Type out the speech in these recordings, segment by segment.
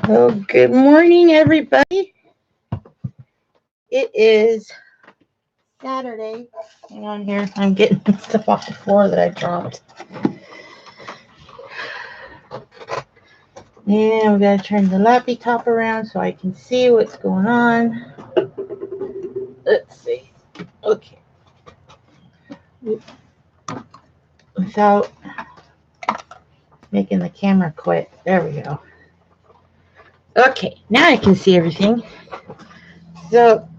Oh, good morning, everybody. It is Saturday. Hang on here. I'm getting stuff off the floor that I dropped. And we got to turn the lappy top around so I can see what's going on. Let's see. Okay. Without making the camera quit. There we go. Okay, now I can see everything. So,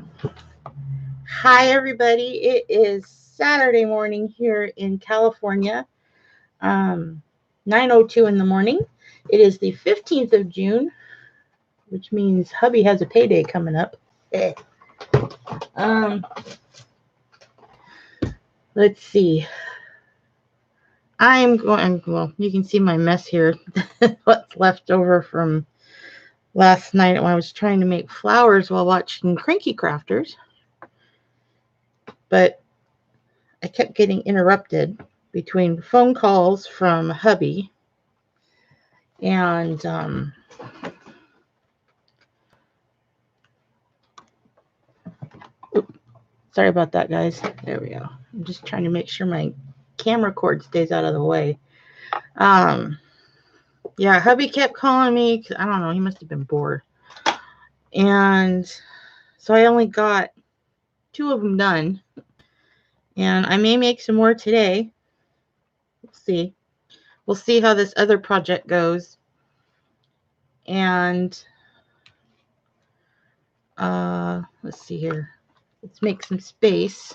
hi, everybody. It is Saturday morning here in California. 9:02 in the morning. It is the 15th of June, which means hubby has a payday coming up. Let's see. Well, you can see my mess here. What's left over from last night when I was trying to make flowers while watching Cranky Crafters. But I kept getting interrupted between phone calls from hubby and sorry about that, guys. There we go. I'm just trying to make sure my camera cord stays out of the way. Yeah, hubby kept calling me because I don't know, he must have been bored. And so I only got 2 of them done. And I may make some more today. We'll see. We'll see how this other project goes. And let's see here. Let's make some space.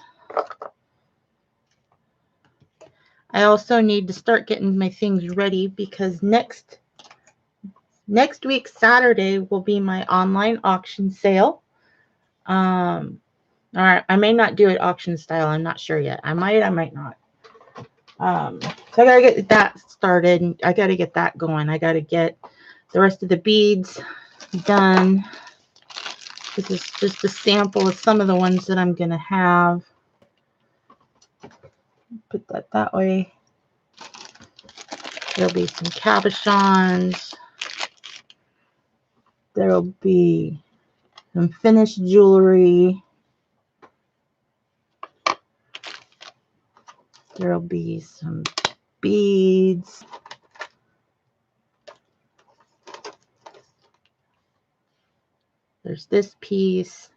I also need to start getting my things ready because next week, Saturday, will be my online auction sale. All right, I may not do it auction style. I'm not sure yet. I might not. So I gotta get that started. I gotta get that going. I gotta get the rest of the beads done. This is just a sample of some of the ones that I'm gonna have. Put that way. There'll be some cabochons. There'll be some finished jewelry. There'll be some beads. There's this piece,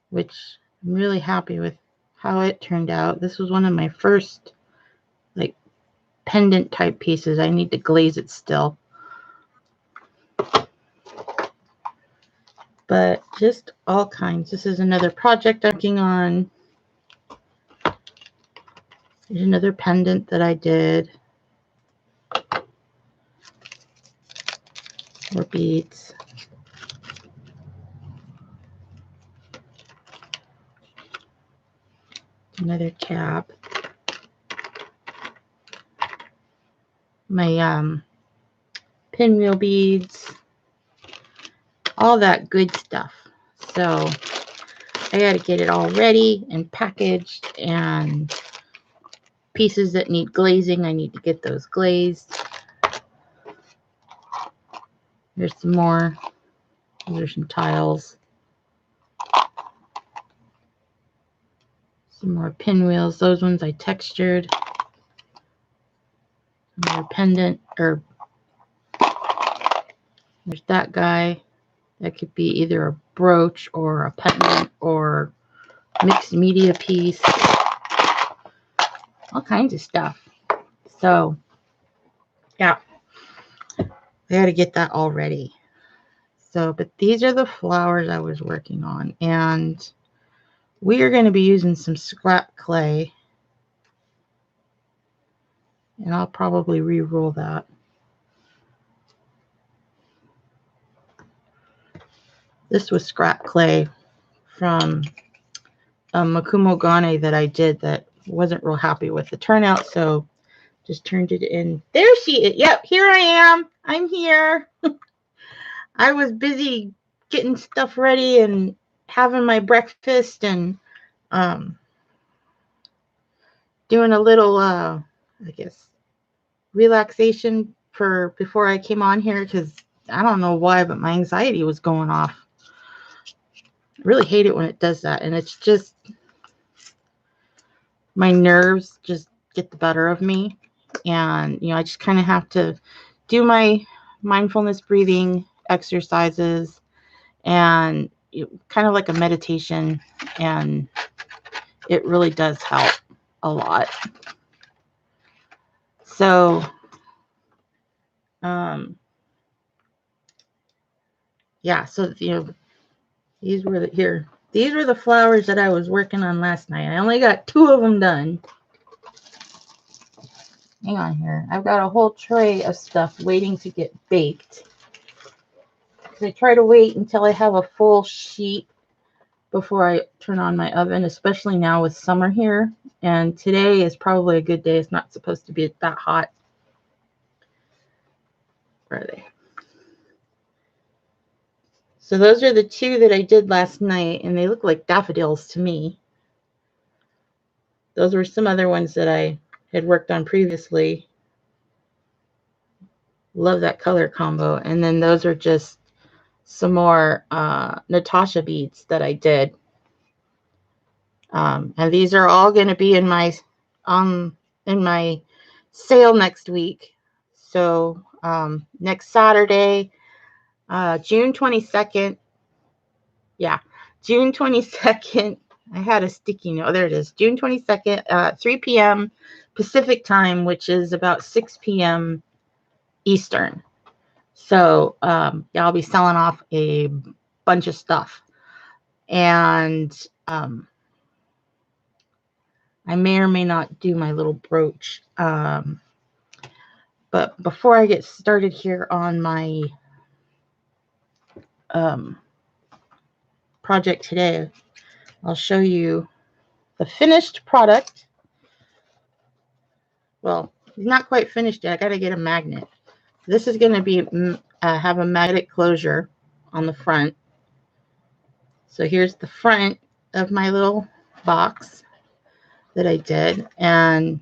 which I'm really happy with how it turned out. This was one of my first like pendant type pieces. I need to glaze it still. But just all kinds. This is another project I'm working on. There's another pendant that I did. More beads. Another cap. My pinwheel beads. All that good stuff. So I got to get it all ready and packaged, and pieces that need glazing, I need to get those glazed. There's some more. There's some tiles. Some more pinwheels. Those ones I textured. Another pendant, or there's that guy. That could be either a brooch or a pendant or mixed media piece. All kinds of stuff. So, yeah. I got to get that all ready. So, but these are the flowers I was working on. And we are going to be using some scrap clay. And I'll probably re-roll that. This was scrap clay from Makumo Gane that I did that wasn't real happy with the turnout, so just turned it in. There she is. Yep, here I am. I'm here. I was busy getting stuff ready and having my breakfast and doing a little, I guess, relaxation for before I came on here because I don't know why, but my anxiety was going off. I really hate it when it does that. And it's just, my nerves just get the better of me. And, I just kind of have to do my mindfulness breathing exercises and kind of like a meditation. And it really does help a lot. So, yeah, so, these were the flowers that I was working on last night. I only got 2 of them done. Hang on here. I've got a whole tray of stuff waiting to get baked. I try to wait until I have a full sheet before I turn on my oven, especially now with summer here. And today is probably a good day. It's not supposed to be that hot. Where are they? So those are the 2 that I did last night, and they look like daffodils to me. Those were some other ones that I had worked on previously. Love that color combo. And then those are just some more Natasha beads that I did. And these are all going to be in my sale next week. So next Saturday, June 22nd. Yeah, June 22nd. I had a sticky note. Oh, there it is. June 22nd, 3 p.m. Pacific time, which is about 6 p.m. Eastern. So yeah, I'll be selling off a bunch of stuff. And I may or may not do my little brooch. But before I get started here on my project today, I'll show you the finished product. Well, it's not quite finished yet. I got to get a magnet. This is going to be have a magnetic closure on the front. So here's the front of my little box that I did. And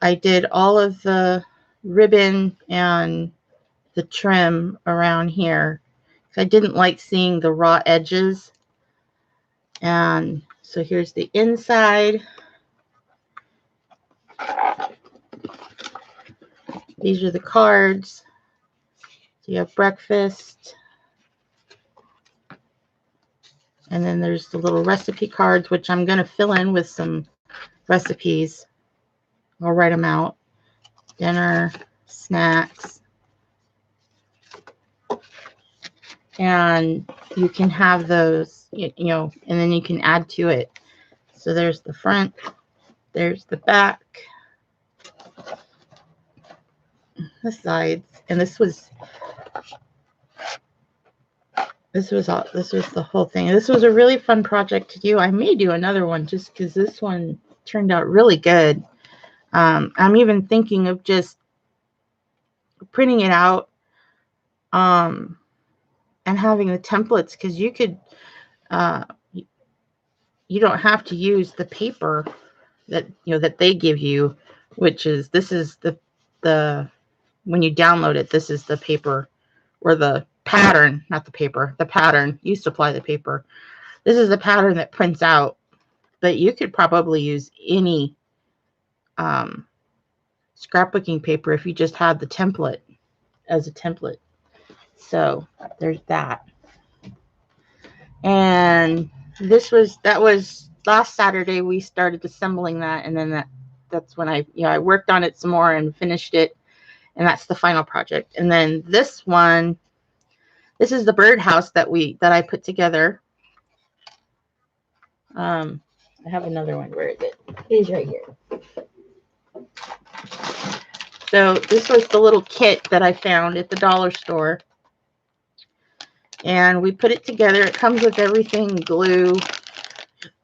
I did all of the ribbon and the trim around here. I didn't like seeing the raw edges. And so here's the inside. These are the cards. So you have breakfast. And then there's the little recipe cards, which I'm going to fill in with some recipes. I'll write them out. Dinner, snacks. And you can have those, and then you can add to it. So there's the front. There's the back. The sides. And this was the whole thing. This was a really fun project to do. I may do another one just because this one turned out really good. I'm even thinking of just printing it out and having the templates, because you could you don't have to use the paper that that they give you, which is this is the when you download it, this is the paper or the pattern, not the paper, the pattern. You supply the paper. This is the pattern that prints out, but you could probably use any scrapbooking paper if you just had the template as a template. So there's that. And that was last Saturday we started assembling that, and then that's when I worked on it some more and finished it, and that's the final project. And then this is the birdhouse that I put together. I have another one. Where is it? It is right here. So this was the little kit that I found at the dollar store. And we put it together. It comes with everything: glue,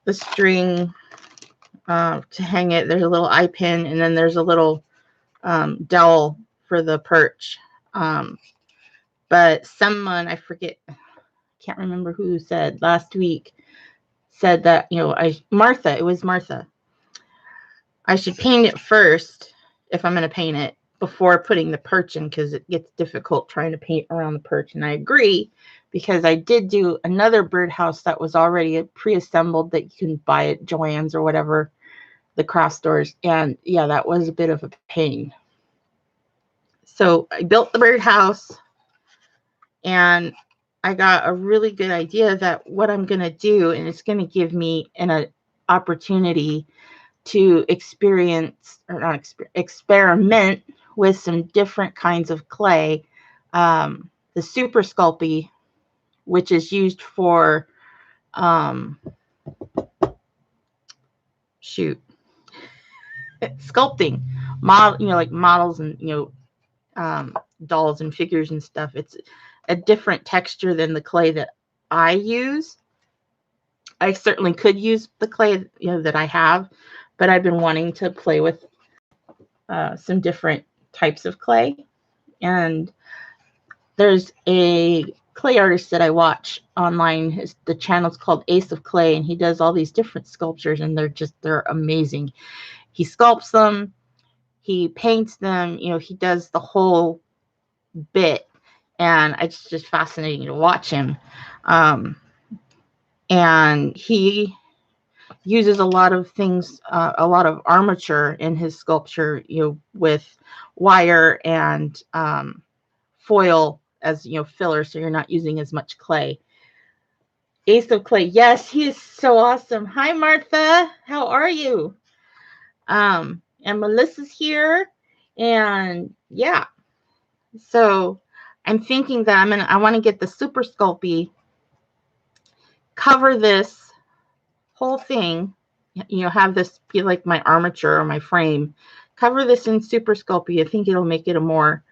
the string to hang it. There's a little eye pin, and then there's a little dowel for the perch. But someone, I forget, I can't remember who said last week, said that, Martha, I should paint it first if I'm going to paint it before putting the perch in, because it gets difficult trying to paint around the perch. And I agree, because I did do another birdhouse that was already pre-assembled that you can buy at Joann's or whatever, the craft stores. And yeah, that was a bit of a pain. So I built the birdhouse, and I got a really good idea that what I'm going to do, and it's going to give me an opportunity to experiment with some different kinds of clay. The Super Sculpey, which is used for sculpting like models and dolls and figures and stuff. It's a different texture than the clay that I use. I certainly could use the clay that I have, but I've been wanting to play with some different types of clay. And there's a clay artist that I watch online. The channel's called Ace of Clay, and he does all these different sculptures, and they're amazing. He sculpts them, he paints them, he does the whole bit, and it's just fascinating to watch him. And he uses a lot of things, a lot of armature in his sculpture, with wire and foil as filler, so you're not using as much clay. Ace of Clay, yes, he is so awesome. Hi, Martha, how are you? And Melissa's here, and yeah, so I'm thinking that I want to get the Super Sculpey, cover this whole thing, have this be like my armature or my frame, cover this in Super Sculpey. I think it'll make it more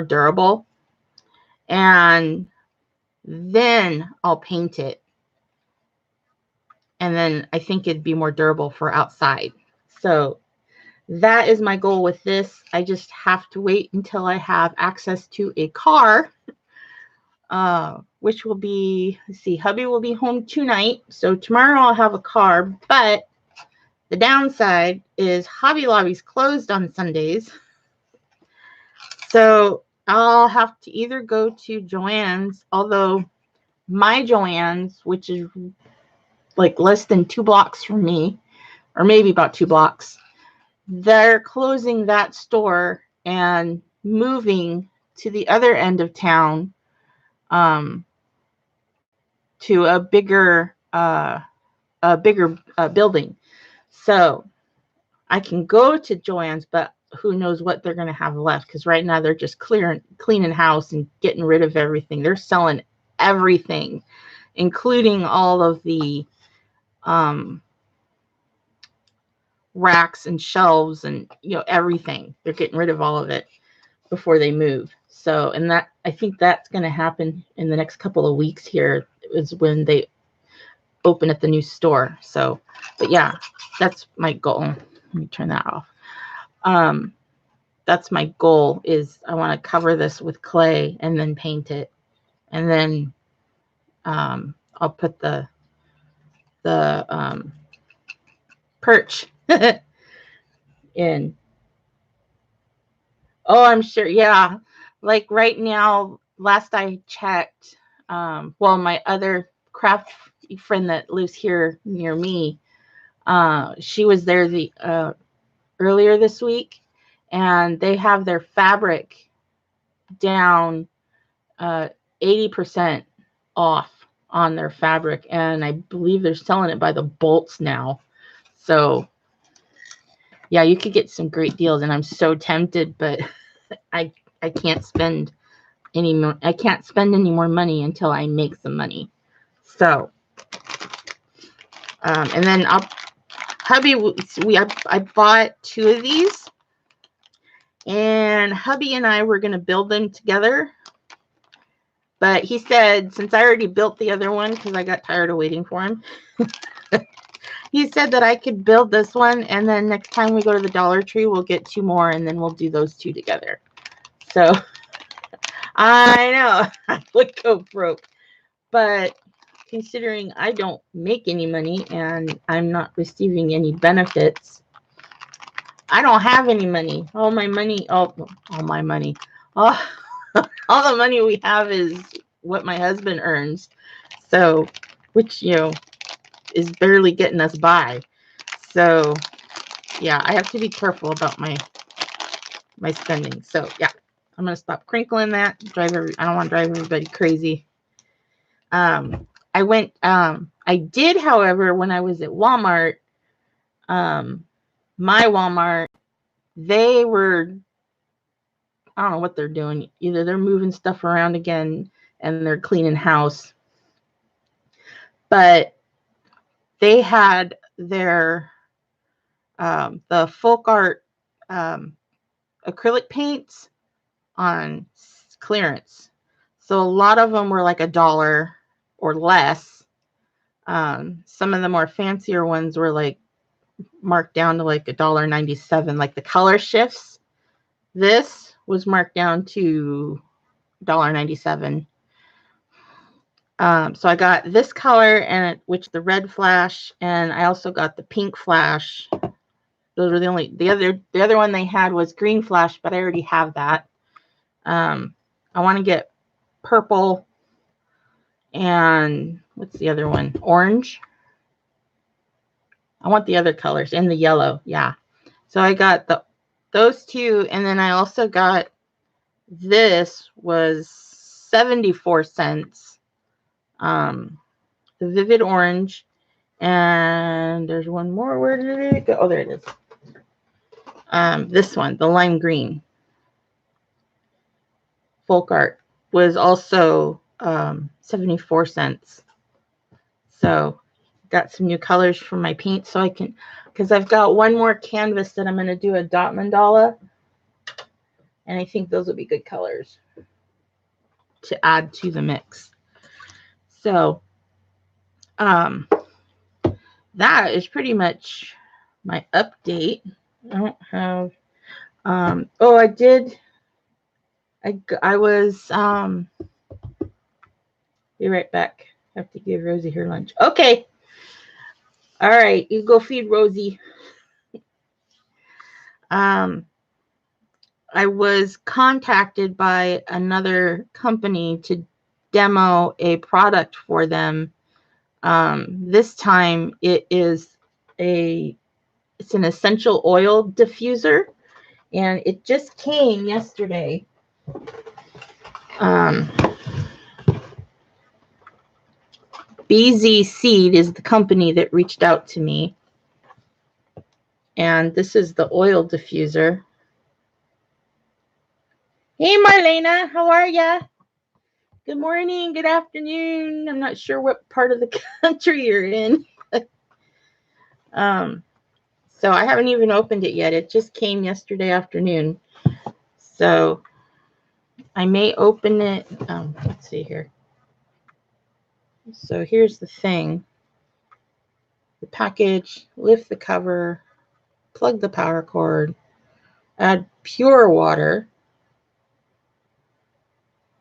durable, and then I'll paint it, and then I think it'd be more durable for outside. So that is my goal with this. I just have to wait until I have access to a car, which will be, let's see, hubby will be home tonight. So tomorrow I'll have a car, but the downside is Hobby Lobby's closed on Sundays. So I'll have to either go to Joann's, although my Joann's, which is like less than 2 blocks from me, or maybe about 2 blocks, they're closing that store and moving to the other end of town, to a bigger building. So I can go to Joann's, but who knows what they're going to have left, because right now they're just cleaning house and getting rid of everything. They're selling everything, including all of the racks and shelves and everything. They're getting rid of all of it before they move. So, and that, I think that's going to happen in the next couple of weeks here, is when they open at the new store. So, but yeah, that's my goal. Let me turn that off. That's my goal, is I want to cover this with clay and then paint it, and then I'll put the perch in. Oh, I'm sure. Yeah. Like right now, last I checked, well, my other craft friend that lives here near me, she was there earlier this week, and they have their fabric down 80% off on their fabric, and I believe they're selling it by the bolts now. So yeah, you could get some great deals, and I'm so tempted, but I can't spend any more. I can't spend any more money until I make some money. So, and then hubby, I bought 2 of these, and hubby and I were going to build them together. But he said, since I already built the other one, because I got tired of waiting for him, he said that I could build this one, and then next time we go to the Dollar Tree, we'll get 2 more, and then we'll do those 2 together. So I know I would go broke, but considering I don't make any money and I'm not receiving any benefits, I don't have any money. All my money, all my money. All, all the money we have is what my husband earns. So, which, is barely getting us by. So, yeah, I have to be careful about my spending. So, yeah, I'm going to stop crinkling that. I don't want to drive everybody crazy. I did, however, when I was at Walmart, my Walmart, they were, I don't know what they're doing. Either they're moving stuff around again and they're cleaning house. But they had their, the folk art acrylic paints on clearance. So a lot of them were like $1 or less. Some of the more fancier ones were like marked down to like $1.97. Like the color shifts, this was marked down to $1.97. So I got this color and which the red flash, and I also got the pink flash. Those were the other one they had was green flash, but I already have that. I want to get purple and what's the other one? Orange. I want the other colors and the yellow. Yeah. So I got those two, and then I also got this was 74 cents. The vivid orange, and there's one more. Where did it go? Oh, there it is. This one, the lime green. Folk art was also 74 cents. So got some new colors for my paint, so I can, because I've got one more canvas that I'm going to do a dot mandala, and I think those will be good colors to add to the mix. So that is pretty much my update. I don't have I was be right back. I have to give Rosie her lunch. Okay. All right, you go feed Rosie. I was contacted by another company to demo a product for them. This time it's an essential oil diffuser, and it just came yesterday. BZ Seed is the company that reached out to me, and this is the oil diffuser. Hey Marlena, how are ya? Good morning, good afternoon. I'm not sure what part of the country you're in. So I haven't even opened it yet. It just came yesterday afternoon. So I may open it. Let's see here. So here's the thing. The package, lift the cover, plug the power cord, add pure water,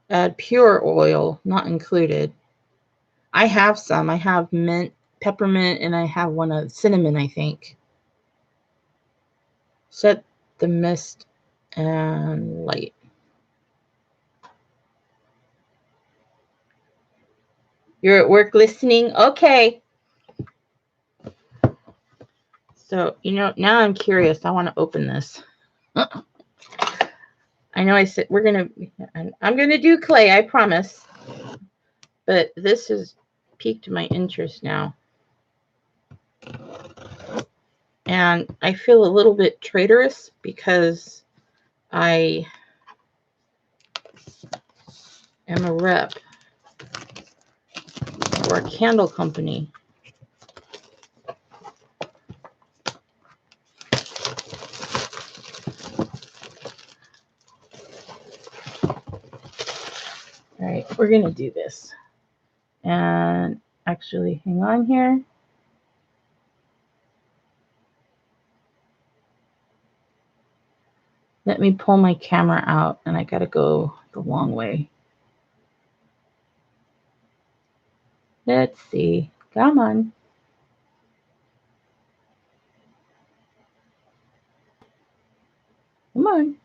add pure oil, not included. I have some. I have mint, peppermint, and I have one of cinnamon, I think. Set the mist and light. You're at work listening? Okay. So, now I'm curious. I want to open this. I know I said I'm going to do clay, I promise. But this has piqued my interest now. And I feel a little bit traitorous because I am a rep for a candle company. All right, we're going to do this. And actually, hang on here. Let me pull my camera out, and I got to go the long way. Let's see. Come on. Come on.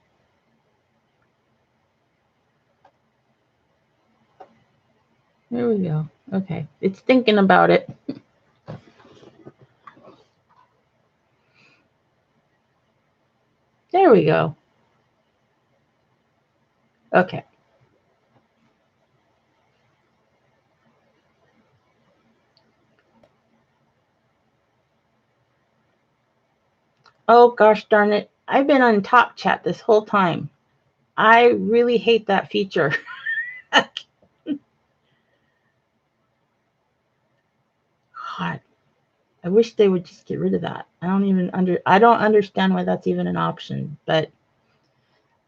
There we go. Okay. It's thinking about it. There we go. Okay. Oh, gosh darn it. I've been on Top Chat this whole time. I really hate that feature. God, I wish they would just get rid of that. I don't understand why that's even an option, but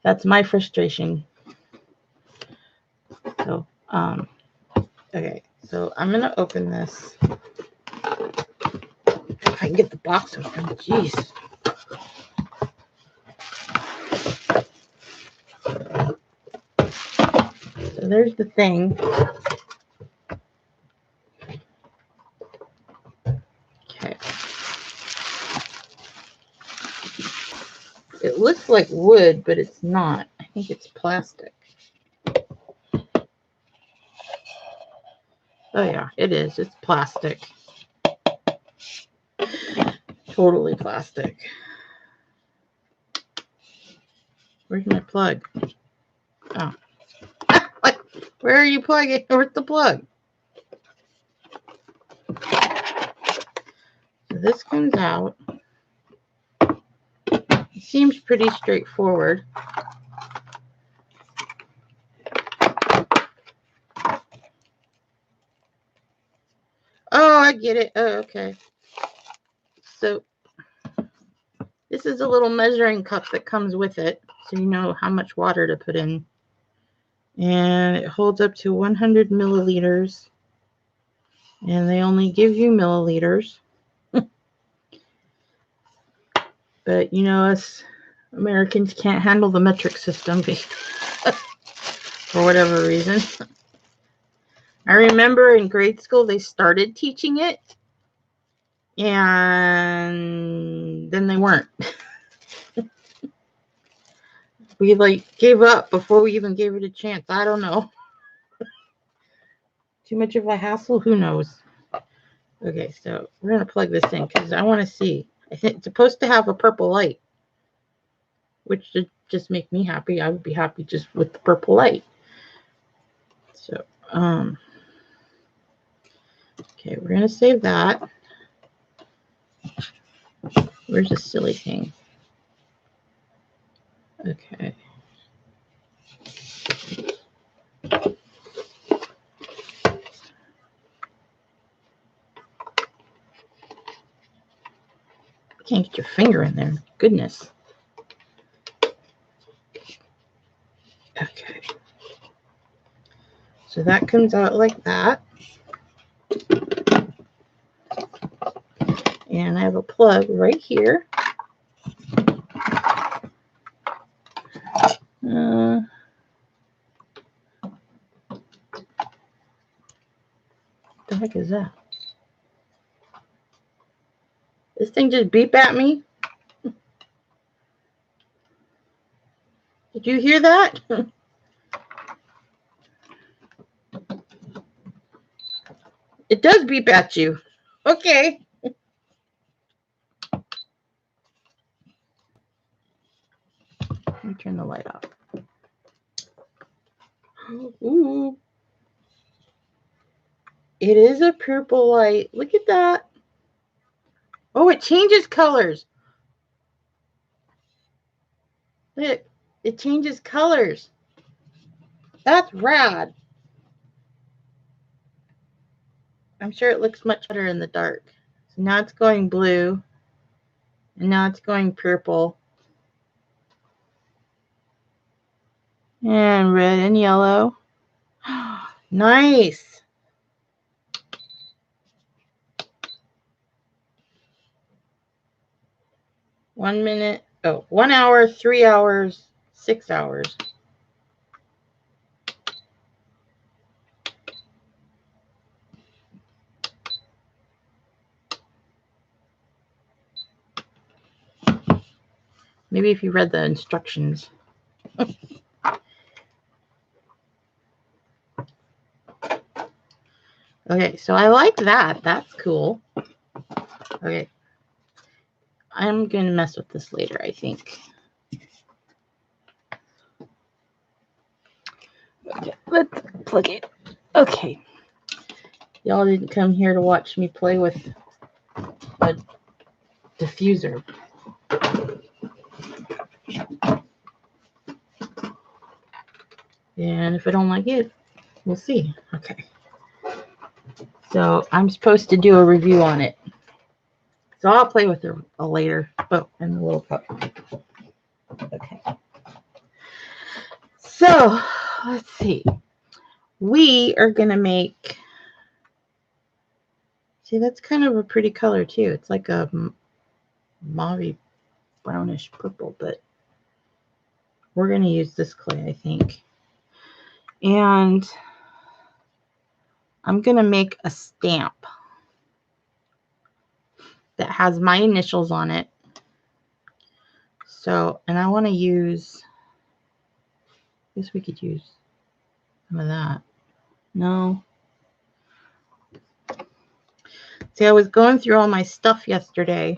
that's my frustration. So, okay, so I'm gonna open this. If I can get the box open, jeez. So there's the thing. Okay. It looks like wood, but it's not. I think it's plastic. Oh yeah, it is. It's plastic. Totally plastic. Where's my plug? Oh. Where are you plugging? Where's the plug? So this comes out. It seems pretty straightforward. Oh, I get it. Oh, okay. So this is a little measuring cup that comes with it, so you know how much water to put in. And it holds up to 100 milliliters. And they only give you milliliters. But you know, us Americans can't handle the metric system for whatever reason. I remember in grade school they started teaching it, and then they weren't. We gave up before we even gave it a chance. I don't know. Too much of a hassle? Who knows? Okay, so we're going to plug this in because I want to see. I think it's supposed to have a purple light, which should just make me happy. I would be happy just with the purple light. So, okay, we're going to save that. Where's the silly thing? Okay. Can't get your finger in there. Goodness. Okay. So that comes out like that. And I have a plug right here. What the heck is that? This thing just beeped at me. Did you hear that? It does beep at you. Okay. Let me turn the light off. Ooh. It is a purple light. Look at that. Oh, it changes colors. Look, it changes colors. That's rad. I'm sure it looks much better in the dark. So now it's going blue. And now it's going purple. And red and yellow. Nice. 1 minute. Oh, 1 hour, 3 hours, 6 hours. Maybe if you read the instructions. Okay, so I like that. That's cool. Okay. I'm going to mess with this later, I think. Okay, let's plug it. Okay. Y'all didn't come here to watch me play with a diffuser. And if I don't like it, we'll see. Okay. So I'm supposed to do a review on it. So I'll play with it later. Oh, and the little cup. Okay. So let's see. We are going to make... See, that's kind of a pretty color too. It's like a mauve brownish purple, but we're going to use this clay, I think. And I'm going to make a stamp that has my initials on it. So, and I want to use, I guess we could use some of that. No. See, I was going through all my stuff yesterday,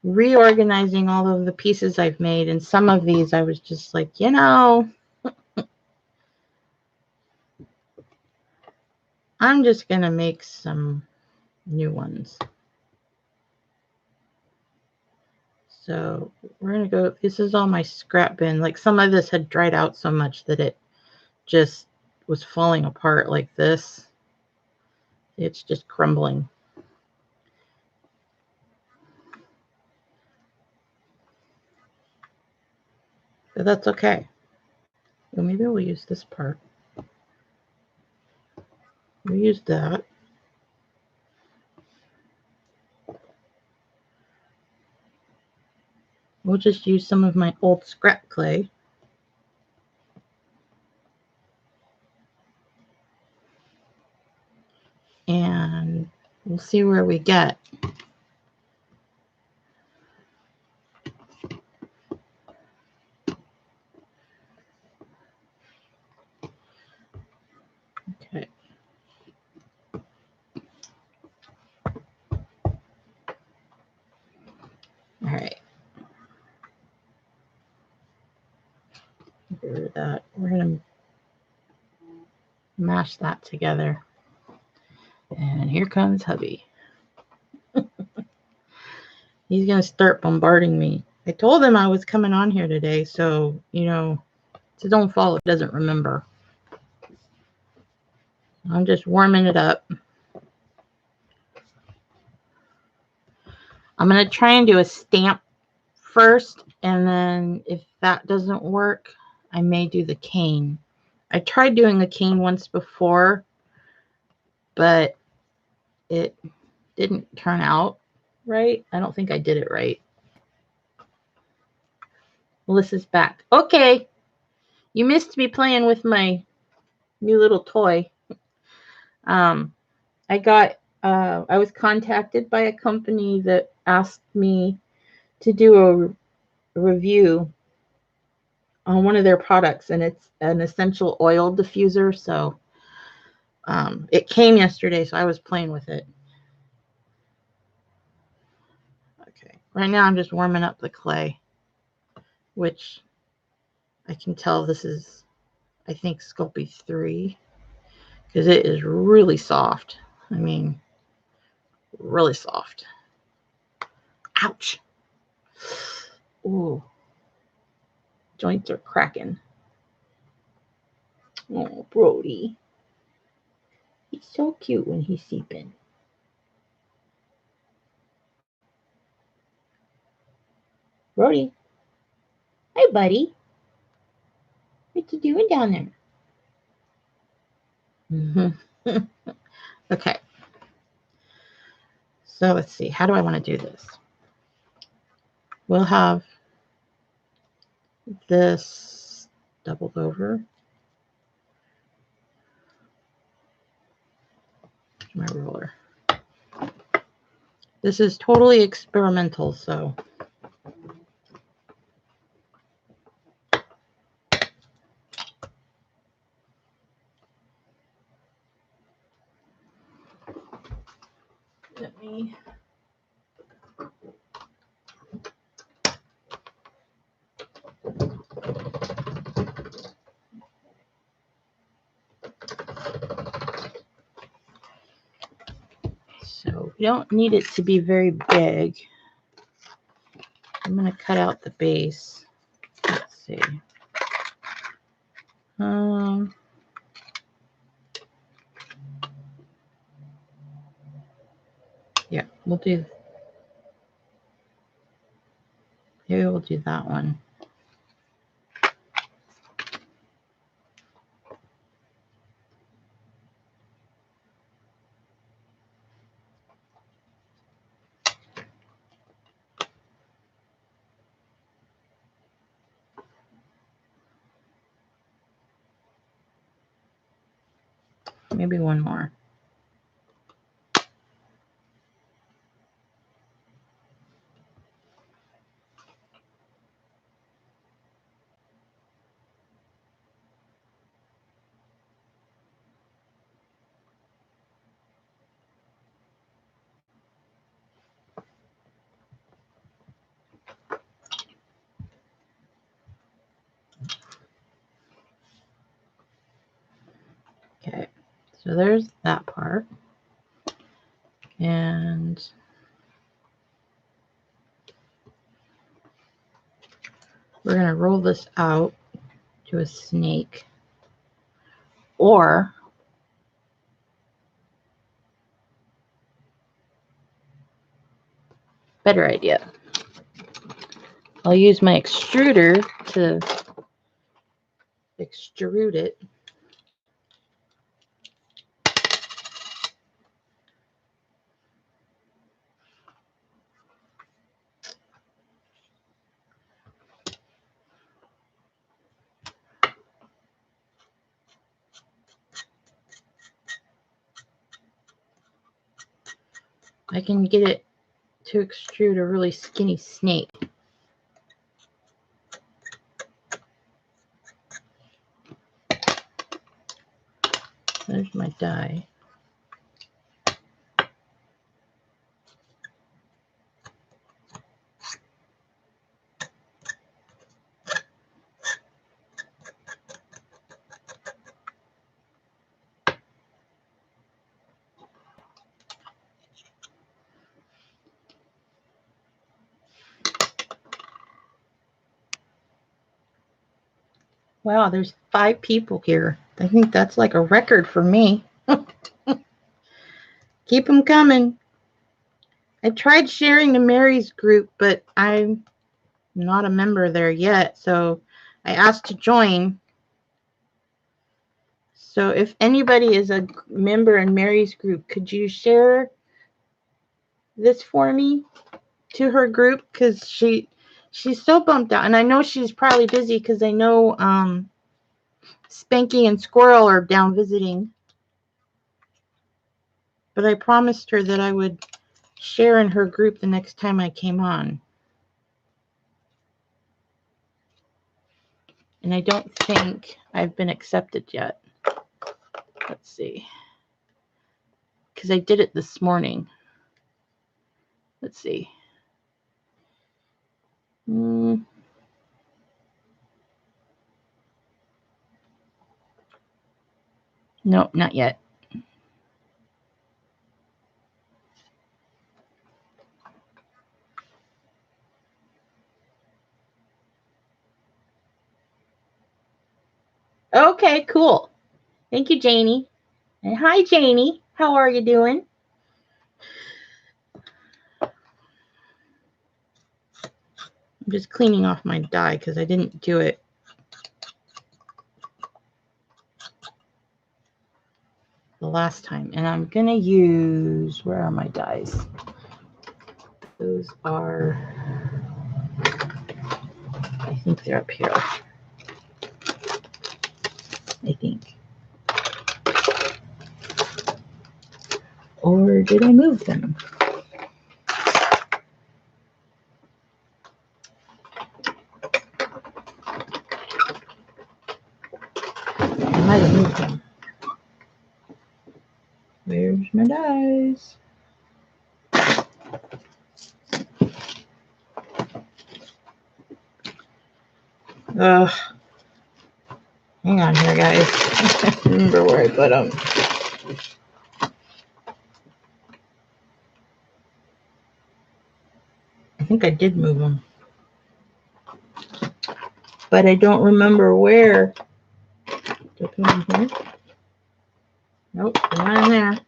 reorganizing all of the pieces I've made, and some of these I was just like, you know, I'm just going to make some new ones. So we're going to go, this is all my scrap bin. Like some of this had dried out so much that it just was falling apart like this. It's just crumbling. But that's okay. Well, maybe we'll use this part. We'll use that. We'll just use some of my old scrap clay. And we'll see where we get. Okay. All right. Get rid of that. We're going to mash that together. And here comes hubby. He's going to start bombarding me. I told him I was coming on here today, so, you know, it's his own fault if he doesn't remember. I'm just warming it up. I'm going to try and do a stamp first, and then if that doesn't work, I may do the cane. I tried doing a cane once before, but it didn't turn out right. I don't think I did it right. Melissa's back. Okay. You missed me playing with my new little toy. I was contacted by a company that asked me to do a review on one of their products, and it's an essential oil diffuser. So it came yesterday, so I was playing with it. Okay. Right now I'm just warming up the clay, which I can tell this is, I think, Sculpey 3, because it is really soft. I mean, really soft. Ouch. Ooh. Joints are cracking. Oh, Brody. He's so cute when he's sleeping. Brody. Hi, buddy. What you doing down there? Okay. So let's see. How do I want to do this? We'll have this doubled over. My ruler. This is totally experimental, so Let me. So we don't need it to be very big. I'm going to cut out the base. Let's see. Yeah, maybe we'll do that one. Maybe one more. Okay, so there's that part. And we're going to roll this out to a snake. Or better idea. I'll use my extruder to extrude it. I can get it to extrude a really skinny snake. There's my die. Wow, there's 5 people here. I think that's like a record for me. Keep them coming. I tried sharing to Mary's group, but I'm not a member there yet, so I asked to join. So if anybody is a member in Mary's group, could you share this for me to her group? Because she's so bummed out, and I know she's probably busy because I know Spanky and Squirrel are down visiting. But I promised her that I would share in her group the next time I came on. And I don't think I've been accepted yet. Let's see. Because I did it this morning. Let's see. Nope, not yet. Okay, cool. Thank you, Janie. And hi, Janie. How are you doing? I'm just cleaning off my die because I didn't do it the last time. And I'm going to use, where are my dies? Those are, I think they're up here. I think. Or did I move them? I might have moved them. Where's my dies? Ugh. Hang on here, guys. I can't remember where I put them. I think I did move them. But I don't remember where. Did I put them here? Nope, they're not in there.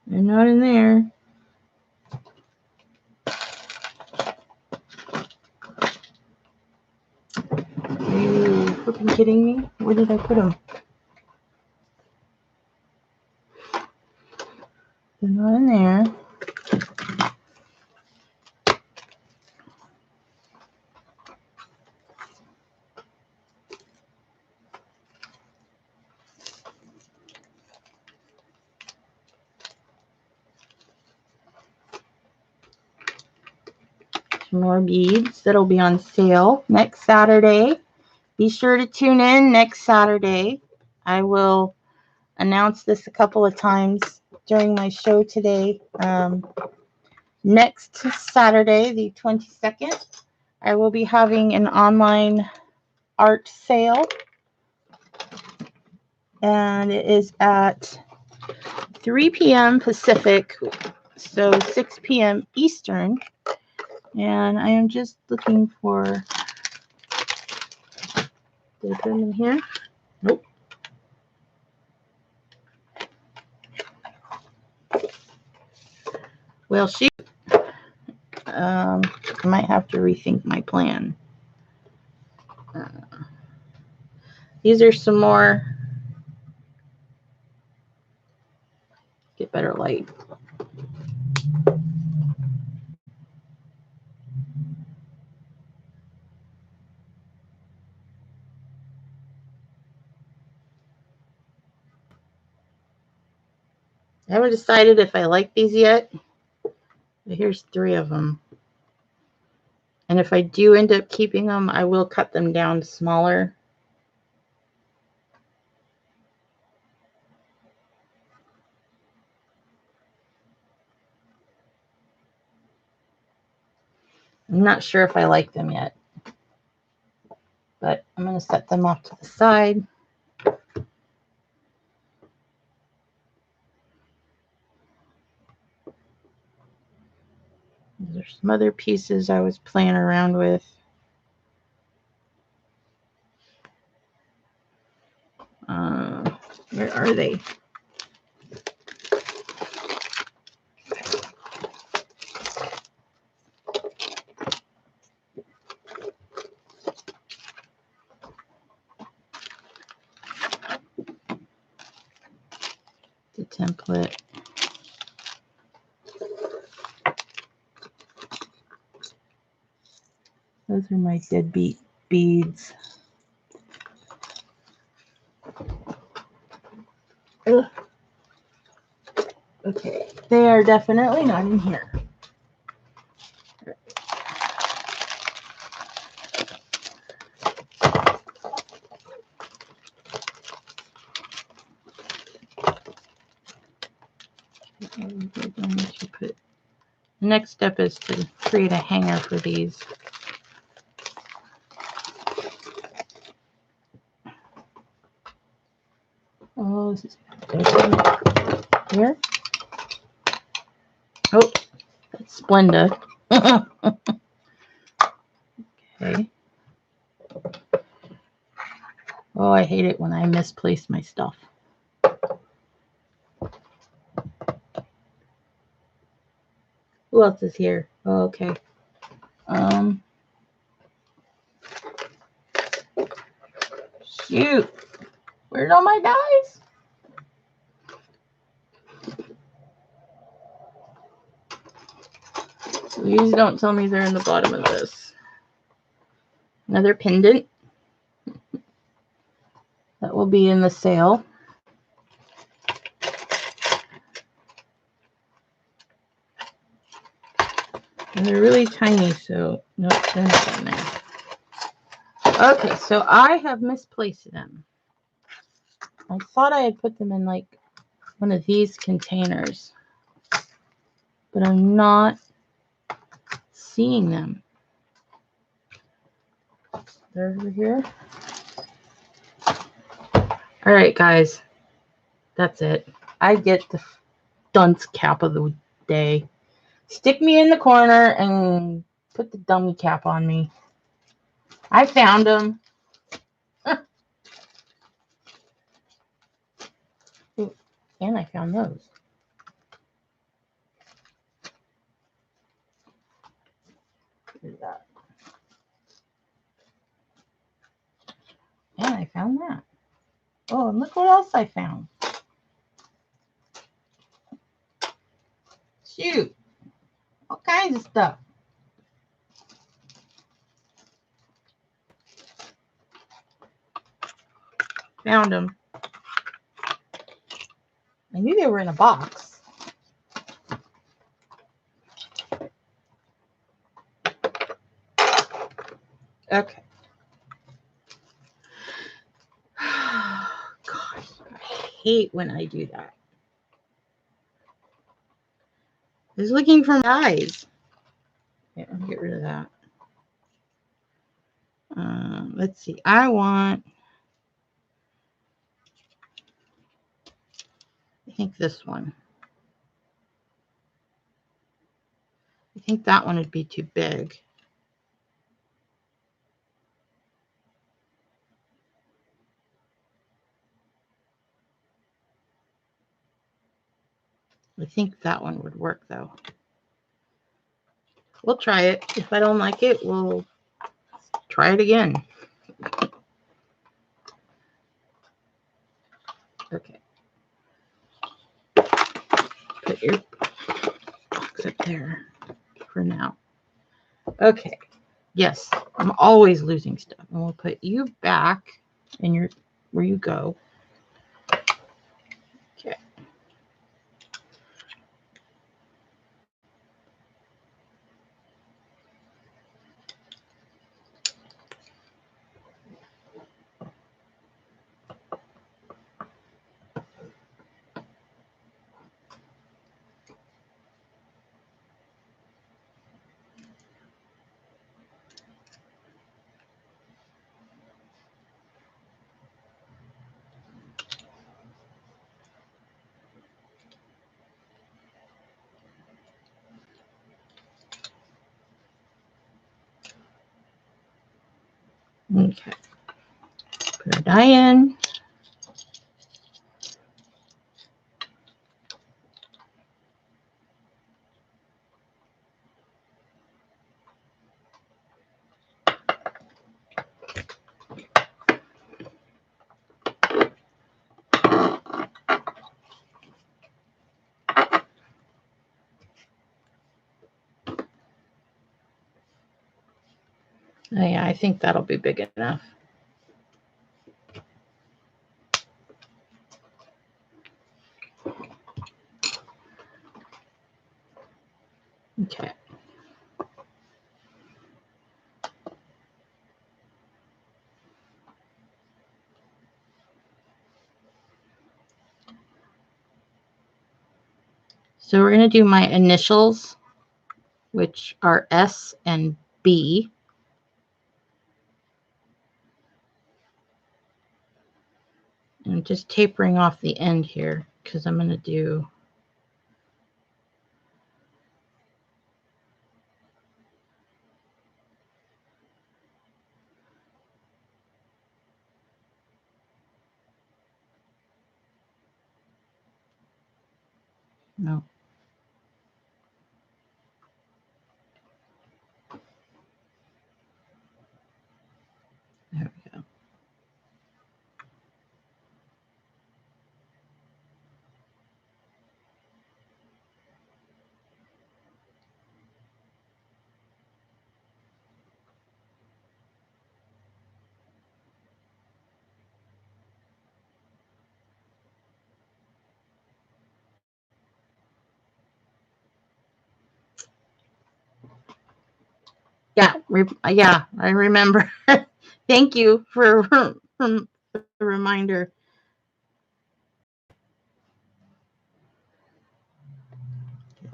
They're not in there. Are you freaking kidding me? Where did I put them? They're not in there. Some more beads that'll be on sale next Saturday. Be sure to tune in next Saturday. I will announce this a couple of times during my show today. Next Saturday, the 22nd, I will be having an online art sale. And it is at 3 p.m. Pacific, so 6 p.m. Eastern. And I am just looking for, did I put them in here? Nope. Well, shoot. I might have to rethink my plan. These are some more, get better light. I haven't decided if I like these yet. But here's 3 of them. And if I do end up keeping them, I will cut them down smaller. I'm not sure if I like them yet, but I'm going to set them off to the side. There's some other pieces I was playing around with. Where are they? The template. Those are my deadbeat beads. Ugh. Okay, they are definitely not in here. The next step is to create a hanger for these. Oh, this is here. Oh, that's Splenda. Okay. Oh, I hate it when I misplace my stuff. Who else is here? Oh, okay. Shoot. Where's all my dies? Please don't tell me they're in the bottom of this. Another pendant. That will be in the sale. And they're really tiny, so nope, they're not in there. Okay, so I have misplaced them. I thought I had put them in like one of these containers. but I'm not seeing them. They're over here. All right, guys. That's it. I get the dunce cap of the day. Stick me in the corner and put the dummy cap on me. I found them. And I found those. Look at that. And I found that. Oh, and look what else I found. Shoot. All kinds of stuff. Found them. I knew they were in a box. Okay. Gosh, I hate when I do that. I was looking for my eyes. Okay, I'll get rid of that. Let's see. I think this one. I think that one would be too big. I think that one would work though. We'll try it. If I don't like it, we'll try it again. Okay. Put your box up there for now. Okay. Yes, I'm always losing stuff. And we'll put you back in your where you go. Okay. Okay. Put our die in. Oh, yeah, I think that'll be big enough. Okay. So we're going to do my initials, which are S and B. And I'm just tapering off the end here because I'm going to do no. There we go. Yeah, I remember. Thank you for the reminder.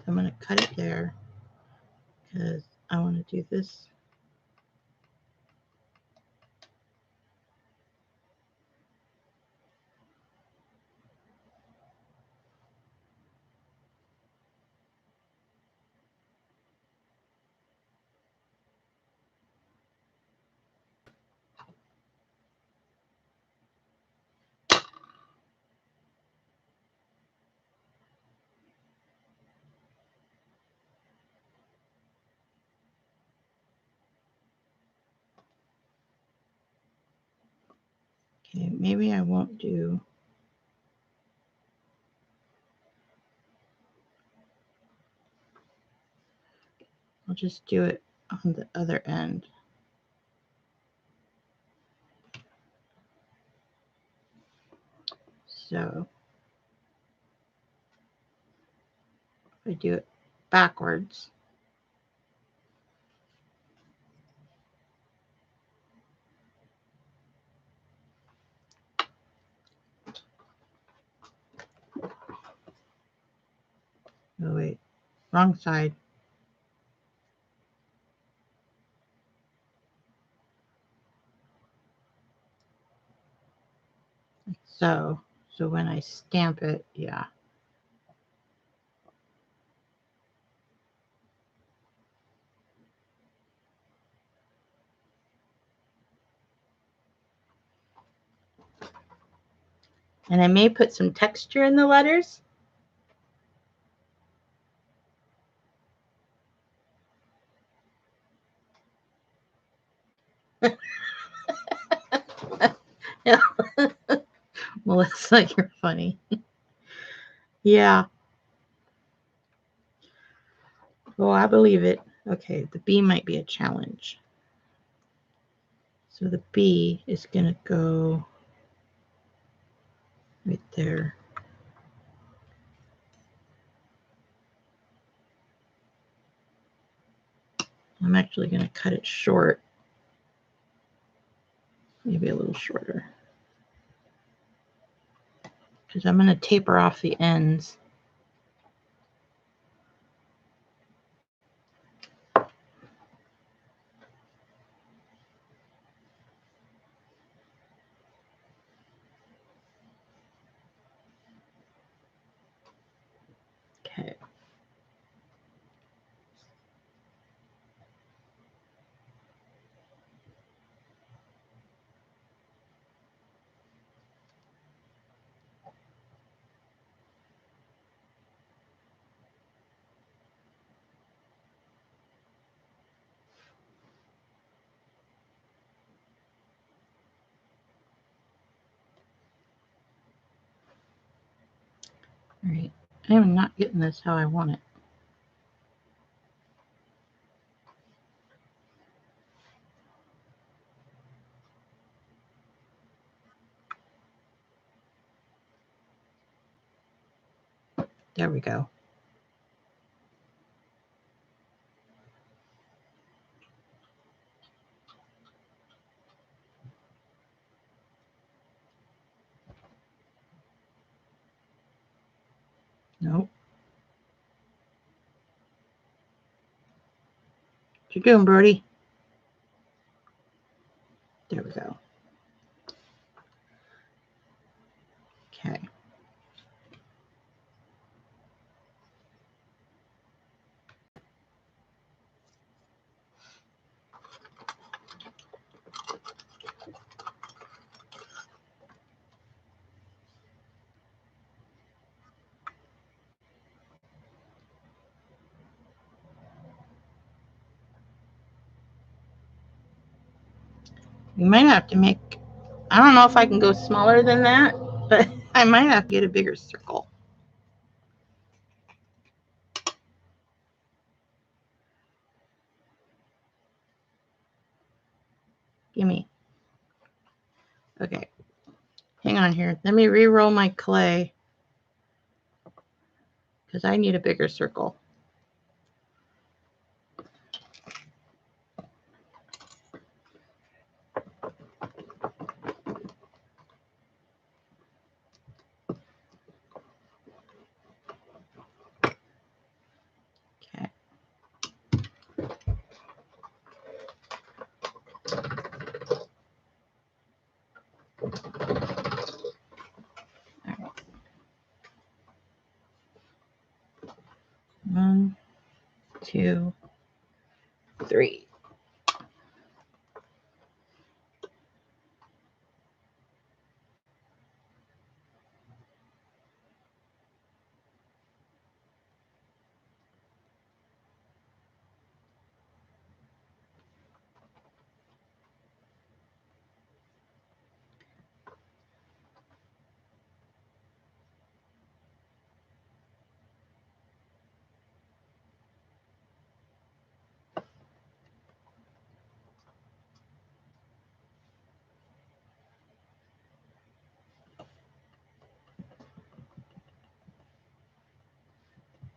I'm going to to cut it there because I want to do this. Okay, maybe I won't do. I'll just do it on the other end. So I do it backwards. Oh wait, wrong side. Like so. So when I stamp it, yeah. And I may put some texture in the letters. Yeah. Melissa, you're funny. Yeah. Oh, I believe it. Okay, the B might be a challenge. So the B is going to go right there. I'm actually going to cut it short. Maybe a little shorter. Because I'm going to taper off the ends. Okay. All right. I am not getting this how I want it. There we go. Nope. What you doing, Brody? There we go. Okay. We might have to make, I don't know if I can go smaller than that, but I might have to get a bigger circle. Gimme. Okay. Hang on here. Let me re-roll my clay because I need a bigger circle. 1, 2, 3.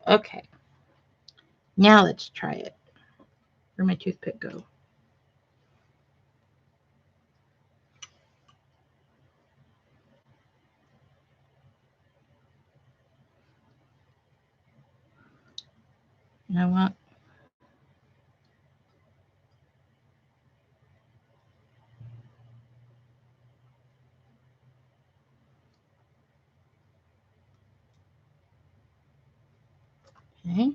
Okay, now let's try it. Where'd my toothpick go? You know what? Okay.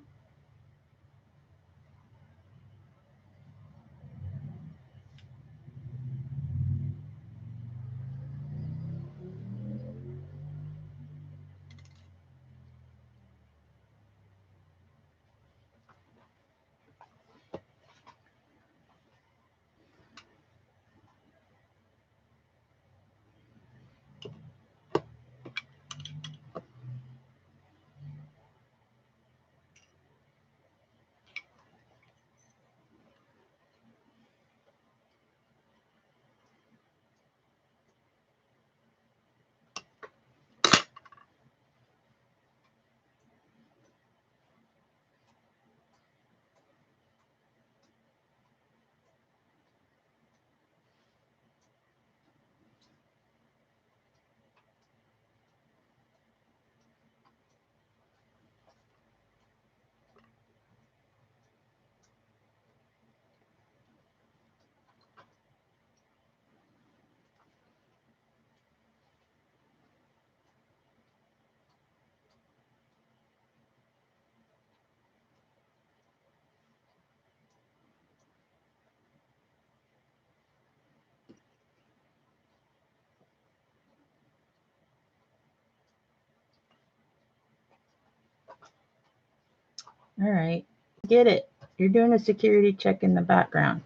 All right. Get it. You're doing a security check in the background.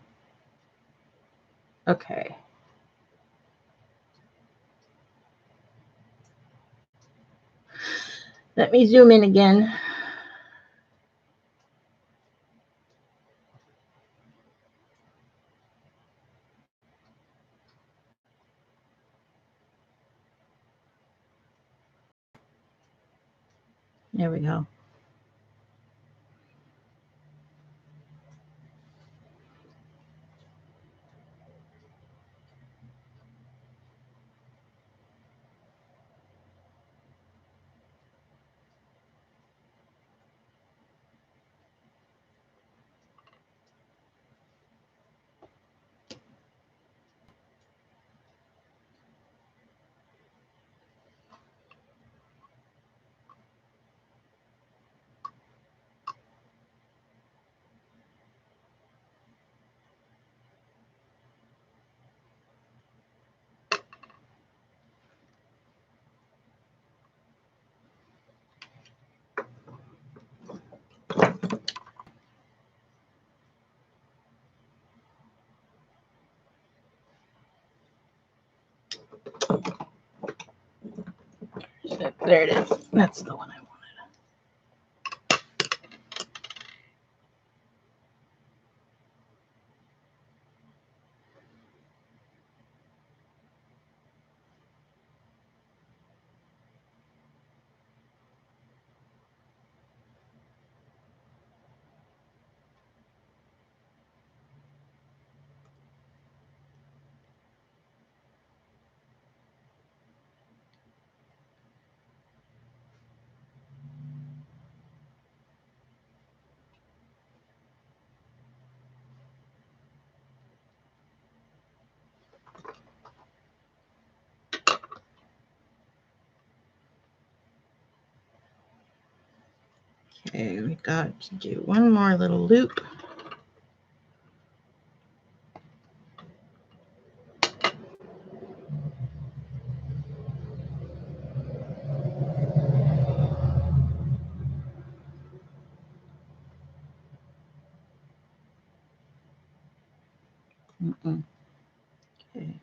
Okay. Let me zoom in again. There we go. There it is. That's the one I wanted. Okay, we got to do one more little loop. Okay.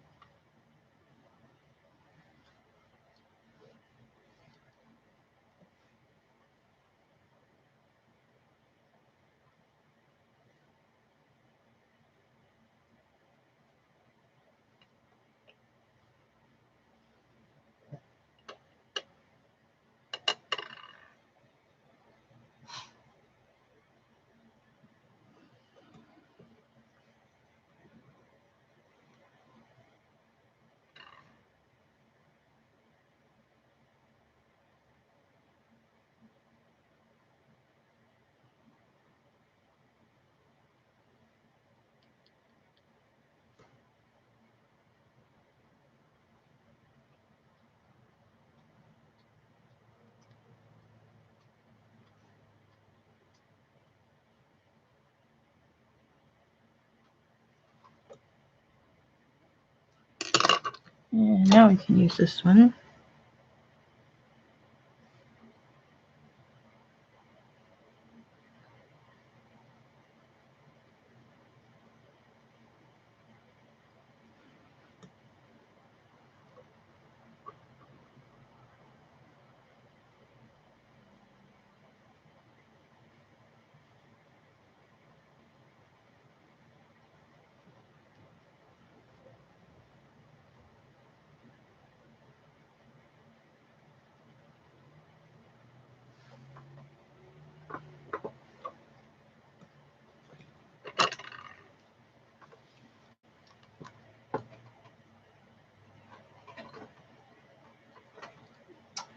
And now we can use this one.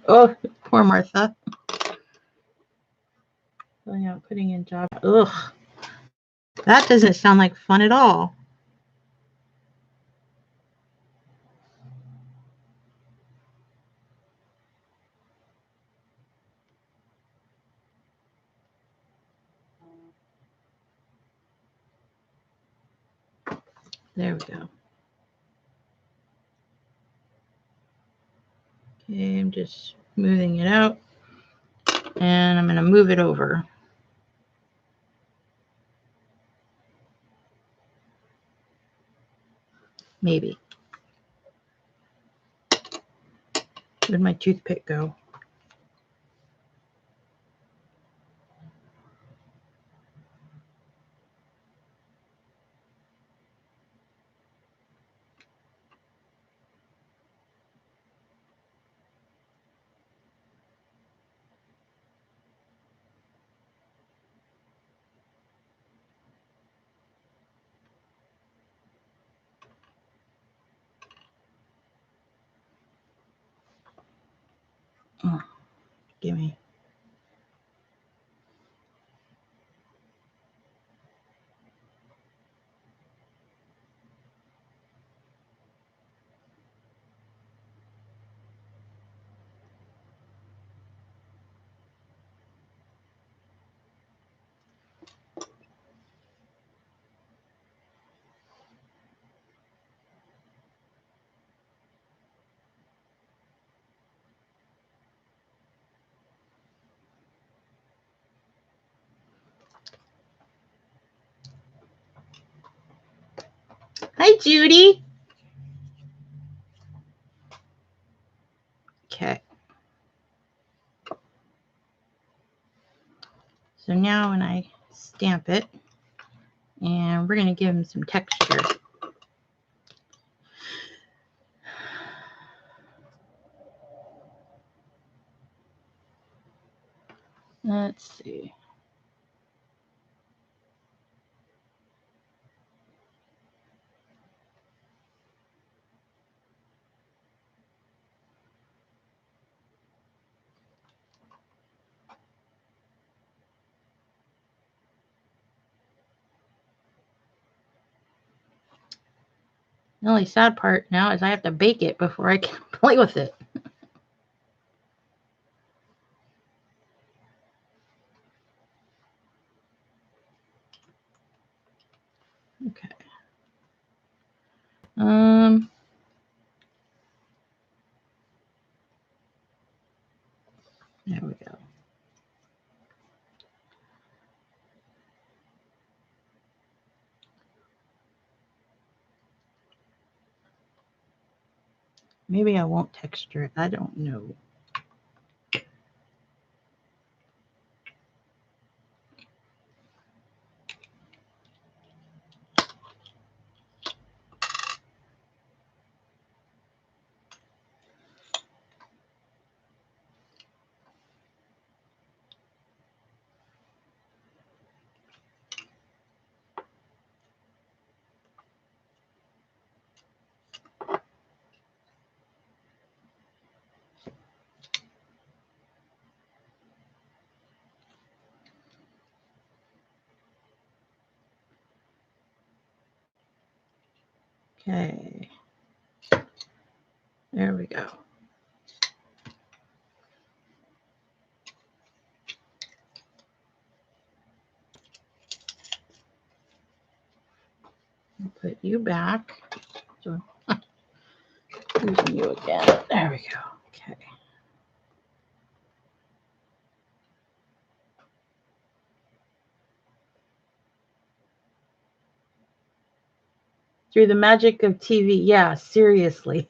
Oh, poor Martha. Filling out, putting in job. Ugh. That doesn't sound like fun at all. There we go. Okay, I'm just smoothing it out. And I'm going to move it over. Maybe. Where'd my toothpick go? Oh, gimme. Hi, Judy. Okay. So now when I stamp it, and we're going to give him some texture. Let's see. The only sad part now is I have to bake it before I can play with it. Okay. There we go. Maybe I won't texture it. I don't know. Okay. There we go. I'll put you back. So, using you again. There we go. Okay. Through the magic of TV. Yeah, seriously.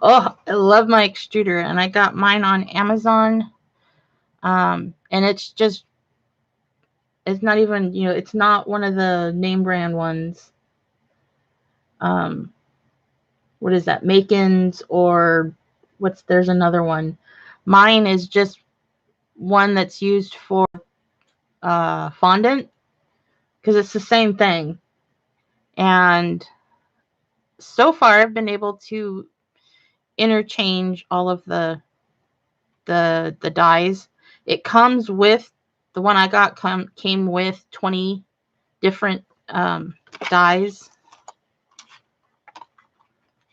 Oh, I love my extruder, and I got mine on Amazon. And it's not even, it's not one of the name brand ones. What is that? Makins, or there's another one. Mine is just one that's used for fondant, because it's the same thing. And so far I've been able to interchange all of the dyes. It comes with, the one I got came with 20 different dyes.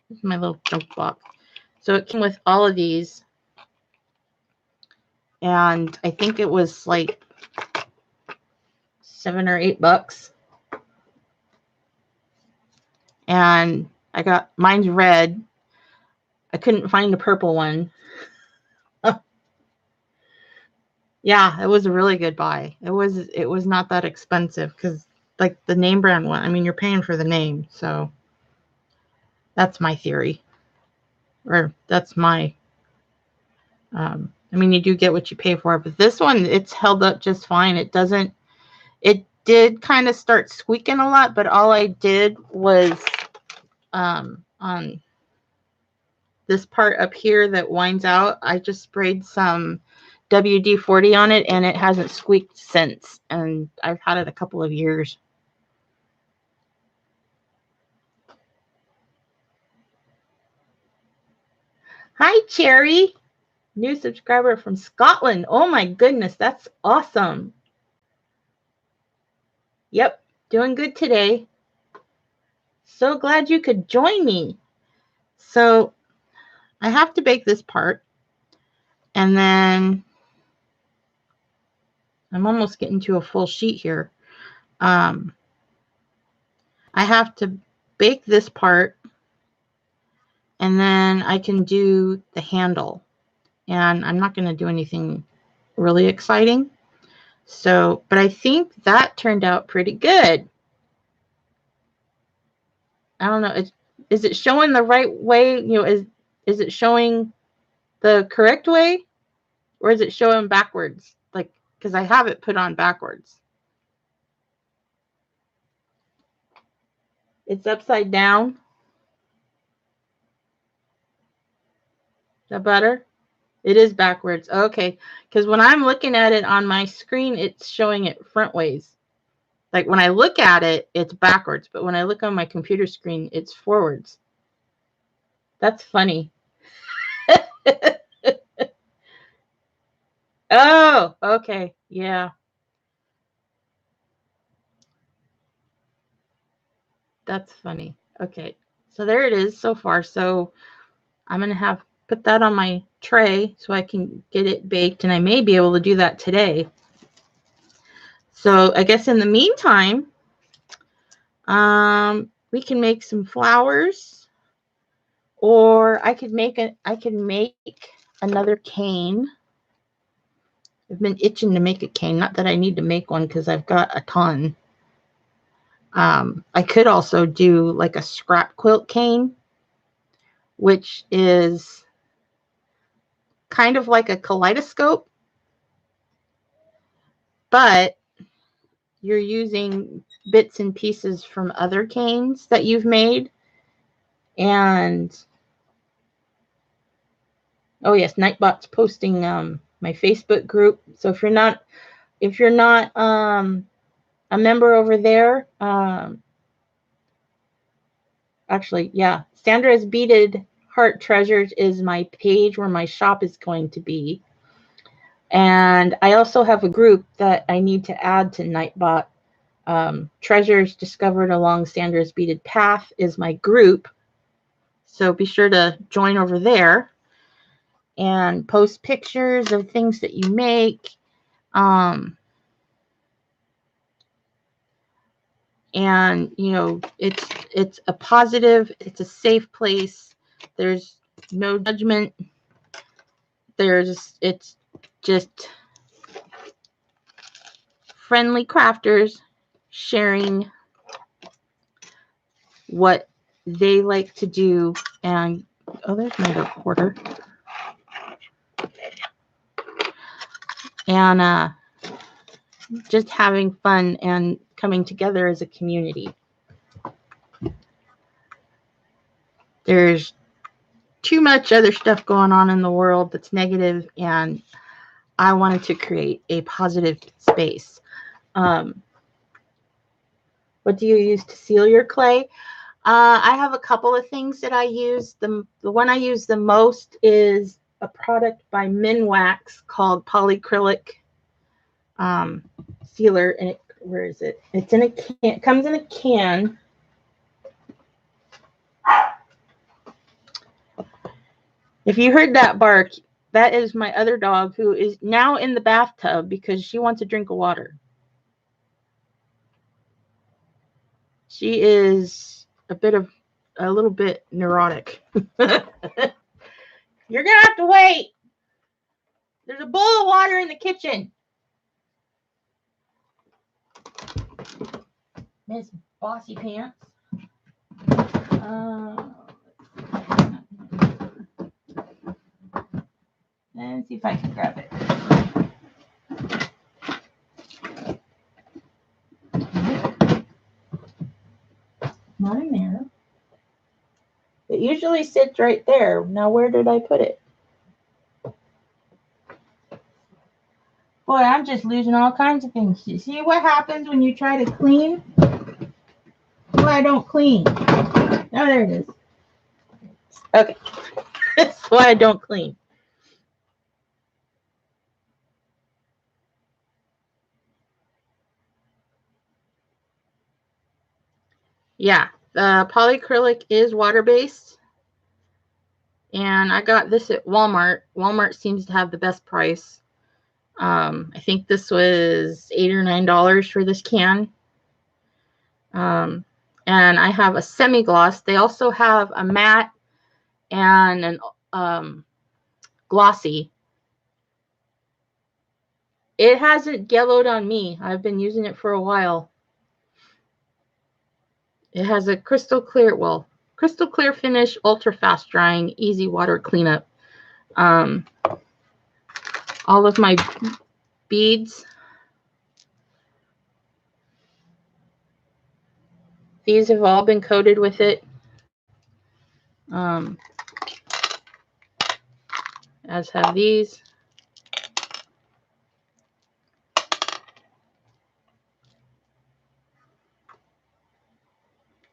This is my little junk box. So it came with all of these, and I think it was like $7 or $8. And I got, mine's red. I couldn't find the purple one. Yeah, it was a really good buy. It was not that expensive, because like the name brand one, I mean, you're paying for the name. So that's my theory, or that's my, I mean, you do get what you pay for, but this one, it's held up just fine. It did kind of start squeaking a lot, but all I did was on this part up here that winds out, I just sprayed some WD-40 on it, and it hasn't squeaked since. And I've had it a couple of years. Hi, Cherry. New subscriber from Scotland. Oh my goodness, that's awesome. Yep, doing good today. So glad you could join me. So I have to bake this part, and then I'm almost getting to a full sheet here. I have to bake this part, and then I can do the handle. And I'm not going to do anything really exciting. So, but I think that turned out pretty good. I don't know. Is it showing the right way? Is it showing the correct way, or is it showing backwards? Like, because I have it put on backwards. It's upside down. Is that better? It is backwards. Okay. Because when I'm looking at it on my screen, it's showing it front ways. Like when I look at it, it's backwards. But when I look on my computer screen, it's forwards. That's funny. Oh, okay. Yeah. That's funny. Okay. So there it is so far. So I'm going to put that on my tray so I can get it baked, and I may be able to do that today. So I guess in the meantime, we can make some flowers, or I could make another cane. I've been itching to make a cane. Not that I need to make one because I've got a ton. I could also do like a scrap quilt cane, which is kind of like a kaleidoscope, but you're using bits and pieces from other canes that you've made. And oh yes, Nightbot's posting my Facebook group. So if you're not a member over there, actually, yeah, Sandra's Beaded Heart Treasures is my page where my shop is going to be. And I also have a group that I need to add to Nightbot. Treasures Discovered Along Sandra's Beaded Path is my group. So be sure to join over there and post pictures of things that you make. And you know, it's a positive, it's a safe place. There's no judgment. It's just friendly crafters sharing what they like to do. And oh, there's my recorder. And just having fun and coming together as a community. There's too much other stuff going on in the world that's negative, and I wanted to create a positive space. What do you use to seal your clay? I have a couple of things that I use. The one I use the most is a product by Minwax called Polycrylic Sealer. And where is it? It's in a can. It comes in a can. If you heard that bark, that is my other dog who is now in the bathtub because she wants a drink of water. She is a little bit neurotic. You're gonna have to wait. There's a bowl of water in the kitchen. Miss Bossy Pants. Let's see if I can grab it. Not in there. It usually sits right there. Now, where did I put it? Boy, I'm just losing all kinds of things. You see what happens when you try to clean? Well, I don't clean. Oh, there it is. Okay. That's why I don't clean. Yeah, the polycrylic is water-based. And I got this at Walmart. Walmart seems to have the best price. I think this was $8 or $9 for this can. And I have a semi-gloss. They also have a matte and an glossy. It hasn't yellowed on me. I've been using it for a while. It has a crystal clear finish, ultra fast drying, easy water cleanup. All of my beads, these have all been coated with it. As have these.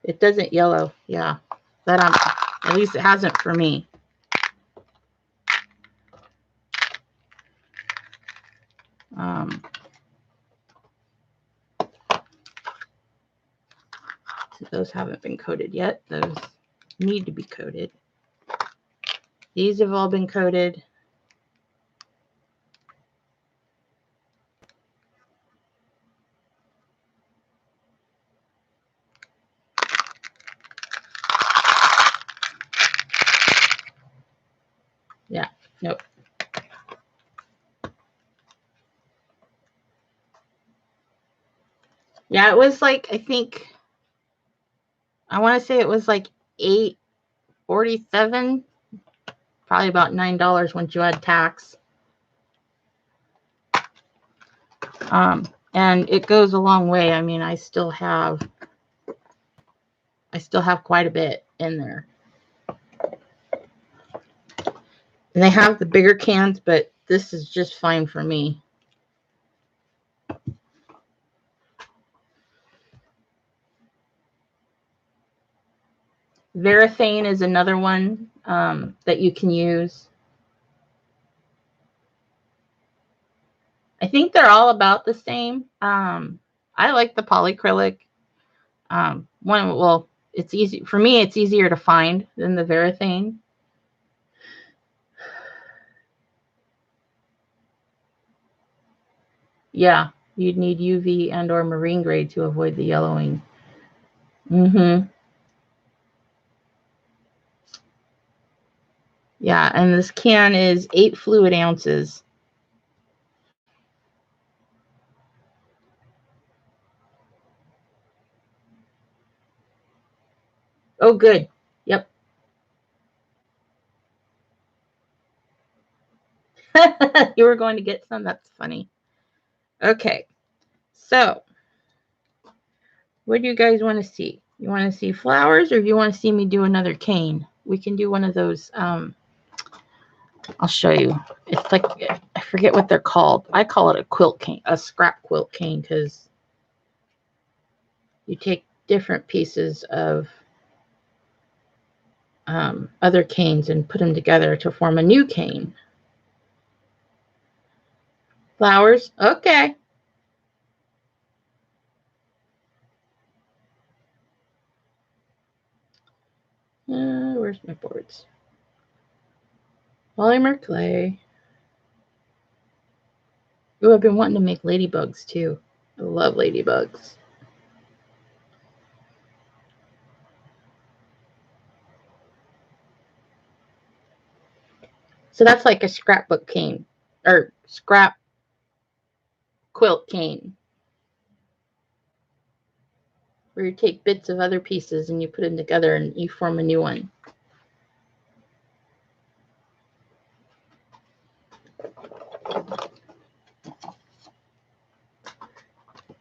It doesn't yellow. Yeah, at least it hasn't for me. So those haven't been coated yet. Those need to be coated. These have all been coated. Yeah, it was like, I want to say it was like $8.47, probably about $9 once you add tax. And it goes a long way. I mean, I still have quite a bit in there. And they have the bigger cans, but this is just fine for me. Varathane is another one that you can use. I think they're all about the same. I like the polyacrylic. Well, it's easy for me. It's easier to find than the Varathane. Yeah, you'd need UV and or marine grade to avoid the yellowing. Yeah, and this can is 8 fluid ounces. Oh, good. Yep. You were going to get some? That's funny. Okay. So, what do you guys want to see? You want to see flowers, or you want to see me do another cane? We can do one of those. I'll show you. It's like, I forget what they're called. I call it a quilt cane, a scrap quilt cane, because you take different pieces of other canes and put them together to form a new cane. Flowers? Okay. Where's my boards? Polymer clay. Oh, I've been wanting to make ladybugs too. I love ladybugs. So that's like a scrapbook cane, or scrap quilt cane, where you take bits of other pieces and you put them together and you form a new one.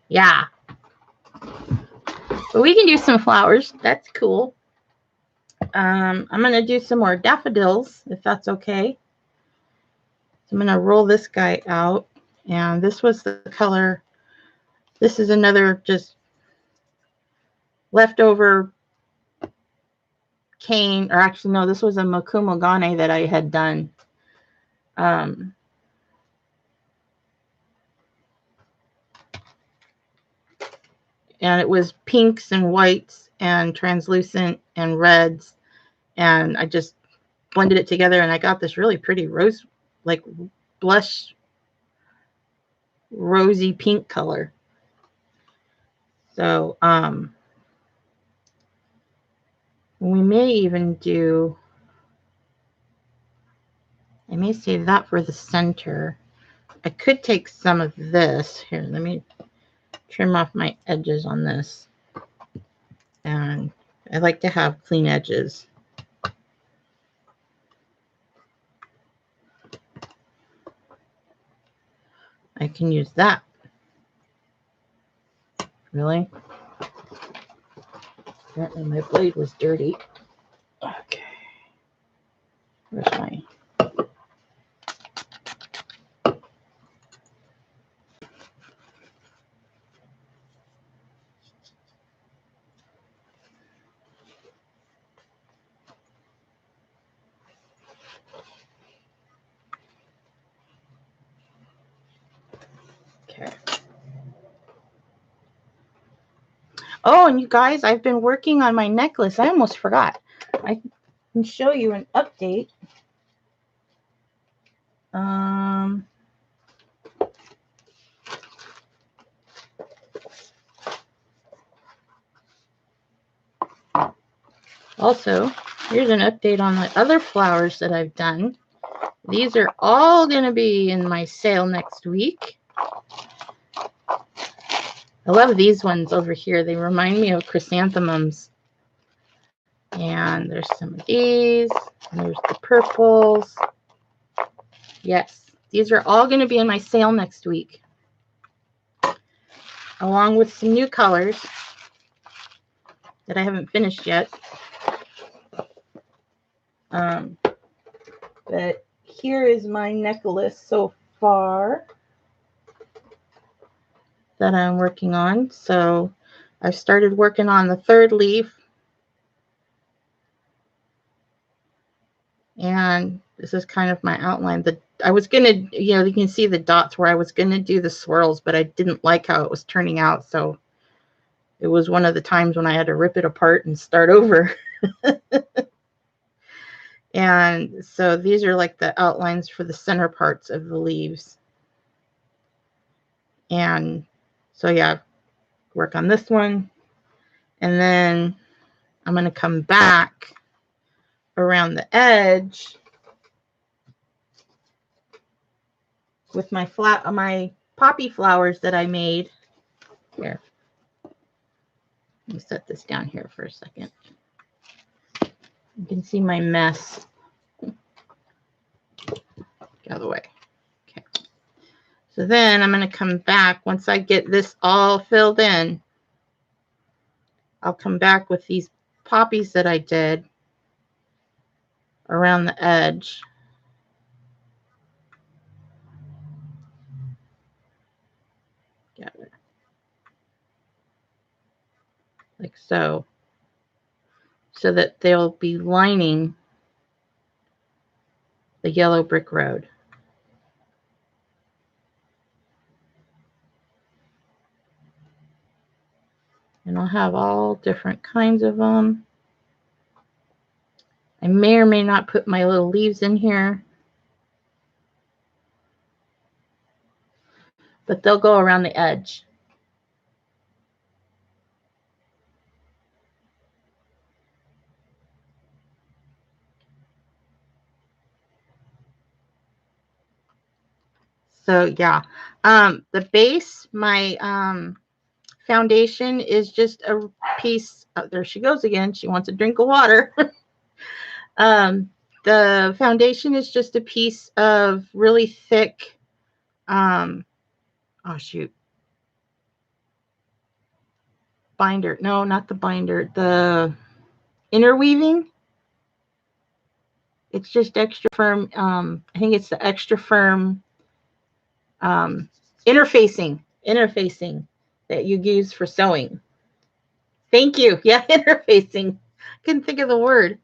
Yeah. But we can do some flowers. That's cool. I'm going to do some more daffodils, if that's okay. So I'm going to roll this guy out. And this was the color. This is another just leftover cane. Or actually, no, this was a Mokumogane that I had done. And it was pinks and whites and translucent and reds. And I just blended it together, and I got this really pretty rose, like blush, rosy pink color. So we may even do, I may save that for the center. I could take some of this. Here, let me trim off my edges on this. And I like to have clean edges. I can use that. Really? Apparently my blade was dirty. Okay. Where's my... Okay. Oh, and you guys, I've been working on my necklace. I almost forgot. I can show you an update. Also, here's an update on the other flowers that I've done. These are all going to be in my sale next week. I love these ones over here. They remind me of chrysanthemums. And there's some of these. And there's the purples. Yes, these are all going to be in my sale next week, along with some new colors that I haven't finished yet. But here is my necklace so far that I'm working on. So I've started working on the third leaf. And this is kind of my outline. I was going to, you can see the dots where I was going to do the swirls, but I didn't like how it was turning out. So it was one of the times when I had to rip it apart and start over. And so these are like the outlines for the center parts of the leaves. And so yeah, work on this one. And then I'm going to come back around the edge with my poppy flowers that I made. Here. Let me set this down here for a second. You can see my mess. Get out of the way. Okay. So then I'm going to come back. Once I get this all filled in, I'll come back with these poppies that I did around the edge. Got it. Like so. So that they'll be lining the yellow brick road. And I'll have all different kinds of them. I may or may not put my little leaves in here, but they'll go around the edge. So yeah, the base, my foundation is just a piece. Oh, there she goes again. She wants a drink of water. The foundation is just a piece of really thick, oh shoot, binder. No, not the binder. The interweaving. It's just extra firm. I think it's the extra firm interfacing that you use for sewing. Thank you. Yeah, interfacing. Couldn't think of the word.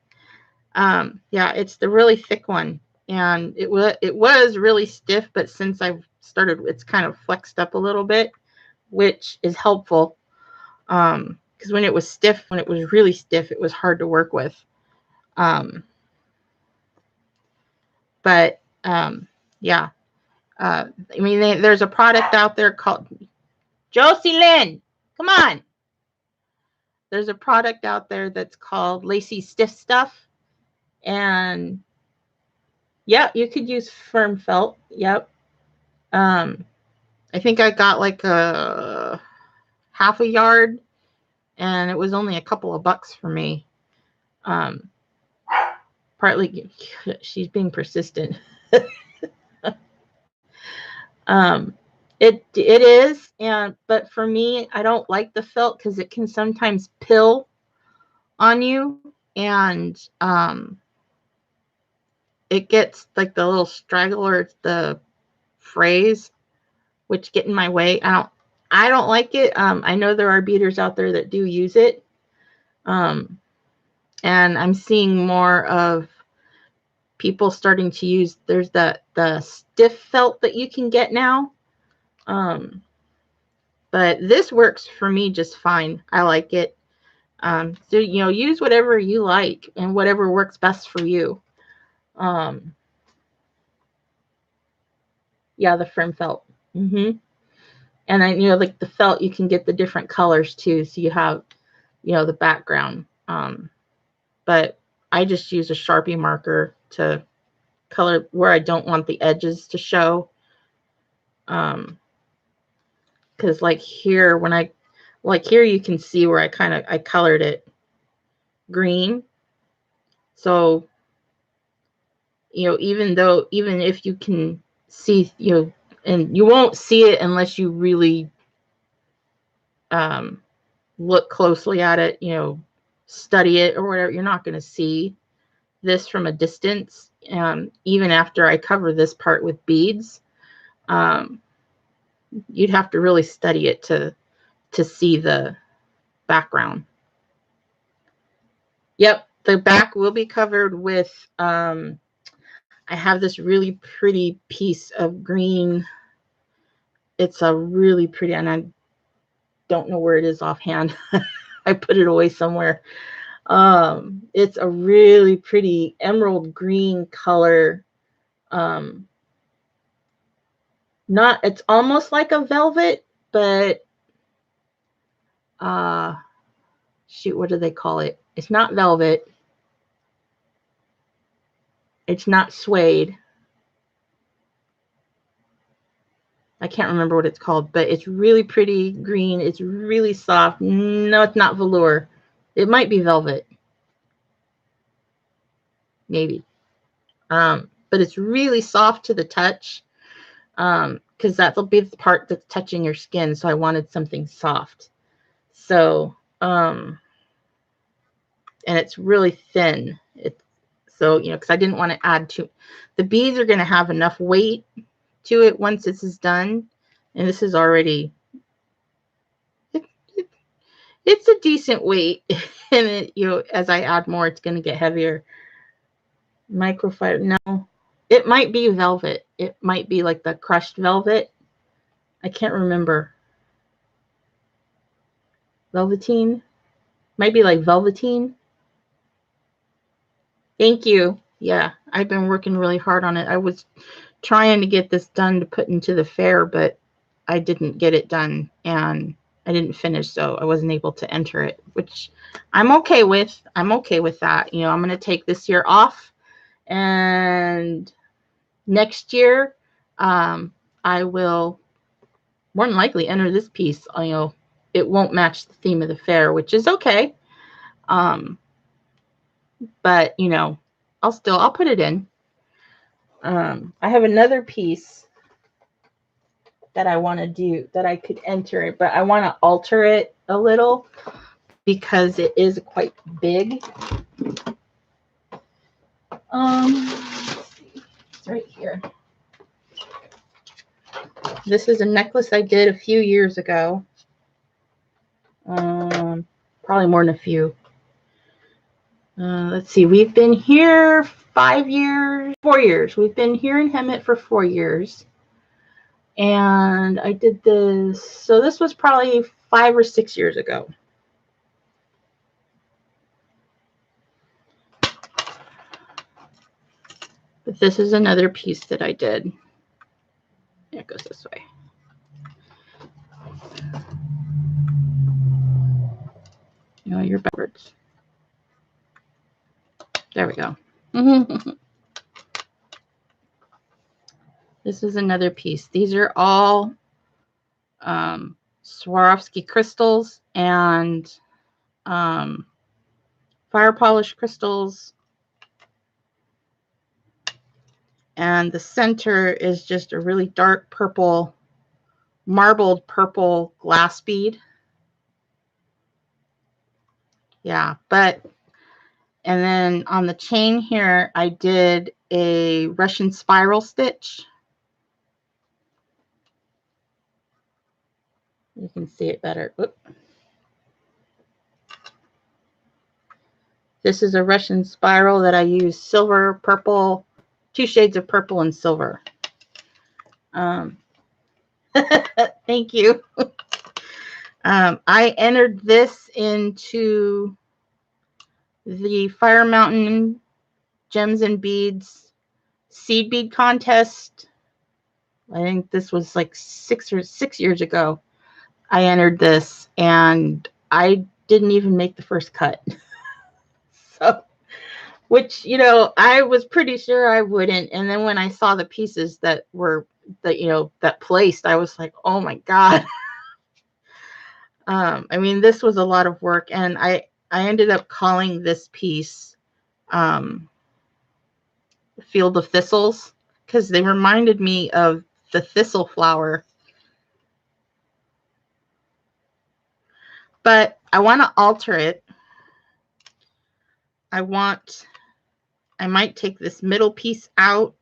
Yeah, it's the really thick one, and it was really stiff, but since I've started, it's kind of flexed up a little bit, which is helpful. Because when it was really stiff, it was hard to work with. But yeah. I mean, there's a product out there called Josie Lynn. Come on. There's a product out there that's called Lacy Stiff Stuff. And yeah, you could use firm felt. Yep. I think I got like a half a yard, and it was only a couple of bucks for me. Partly she's being persistent. It is, but for me, I don't like the felt because it can sometimes pill on you, and it gets like the little straggler, the phrase, which get in my way. I don't like it. I know there are beaters out there that do use it, and I'm seeing more of people starting to use. There's the stiff felt that you can get now. But this works for me just fine. I like it. So, use whatever you like and whatever works best for you. Yeah, the firm felt. And then, like the felt, you can get the different colors too. So you have, the background. But I just use a Sharpie marker to color where I don't want the edges to show. because like here, when like here, you can see where I colored it green. So, even if you can see, and you won't see it unless you really look closely at it, study it or whatever, you're not going to see this from a distance. Even after I cover this part with beads, you'd have to really study it to see the background. Yep, the back will be covered with, I have this really pretty piece of green. It's a really pretty, and I don't know where it is offhand. I put it away somewhere. It's a really pretty emerald green color. It's almost like a velvet, but shoot, what do they call it? It's not velvet. It's not suede. I can't remember what it's called, but it's really pretty green. It's really soft. No, it's not velour. It might be velvet. Maybe. But it's really soft to the touch, because that'll be the part that's touching your skin. So I wanted something soft. So, and it's really thin. So, because I didn't want to add the beads are going to have enough weight to it once this is done. And this is already, it's a decent weight. And as I add more, it's going to get heavier. Microfiber, no, it might be velvet. It might be like the crushed velvet. I can't remember. Velveteen, might be like velveteen. Thank you. Yeah, I've been working really hard on it. I was trying to get this done to put into the fair, but I didn't get it done, and I didn't finish, so I wasn't able to enter it, which I'm okay with. I'm okay with that. I'm going to take this year off, and next year I will more than likely enter this piece. It won't match the theme of the fair, which is okay. But I'll put it in. I have another piece that I want to do that I could enter it, but I want to alter it a little because it is quite big. Let's see. It's right here. This is a necklace I did a few years ago. Probably more than a few. Let's see. We've been here 4 years. We've been here in Hemet for 4 years. And I did this. So this was probably 5 or 6 years ago. But this is another piece that I did. It goes this way. You're backwards. There we go. This is another piece. These are all Swarovski crystals and fire polish crystals. And the center is just a really dark purple, marbled purple glass bead. Yeah, and then on the chain here, I did a Russian spiral stitch. You can see it better. Oop. This is a Russian spiral that I use silver, purple, 2 shades of purple and silver. Thank you. I entered this into the Fire Mountain Gems and Beads seed bead contest. I think this was like 6 years ago. I entered this and I didn't even make the first cut. So, which, I was pretty sure I wouldn't. And then when I saw the pieces that placed, I was like, oh my God, I mean, this was a lot of work, and I ended up calling this piece Field of Thistles because they reminded me of the thistle flower. But I want to alter it. I might take this middle piece out.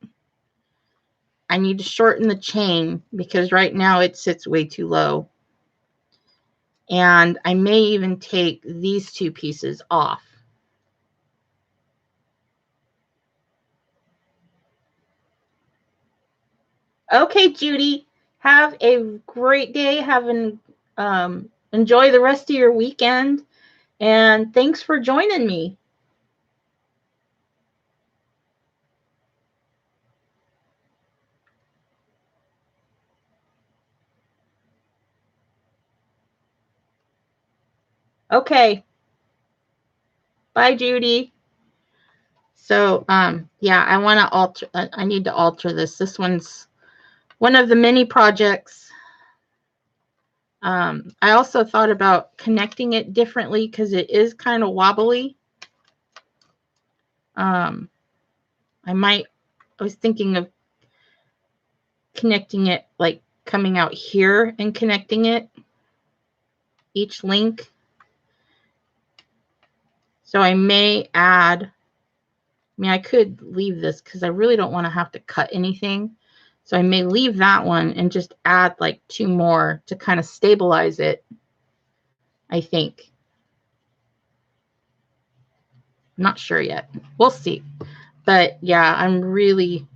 I need to shorten the chain because right now it sits way too low. And I may even take these two pieces off. Okay, Judy, have a great day. Enjoy the rest of your weekend. And thanks for joining me. Okay. Bye, Judy. So, yeah, I need to alter this. This one's one of the mini projects. I also thought about connecting it differently because it is kind of wobbly. I was thinking of connecting it, like coming out here and connecting it, each link. So I may add, I could leave this because I really don't want to have to cut anything. So I may leave that one and just add like 2 more to kind of stabilize it, I think. I'm not sure yet. We'll see. But yeah, I'm really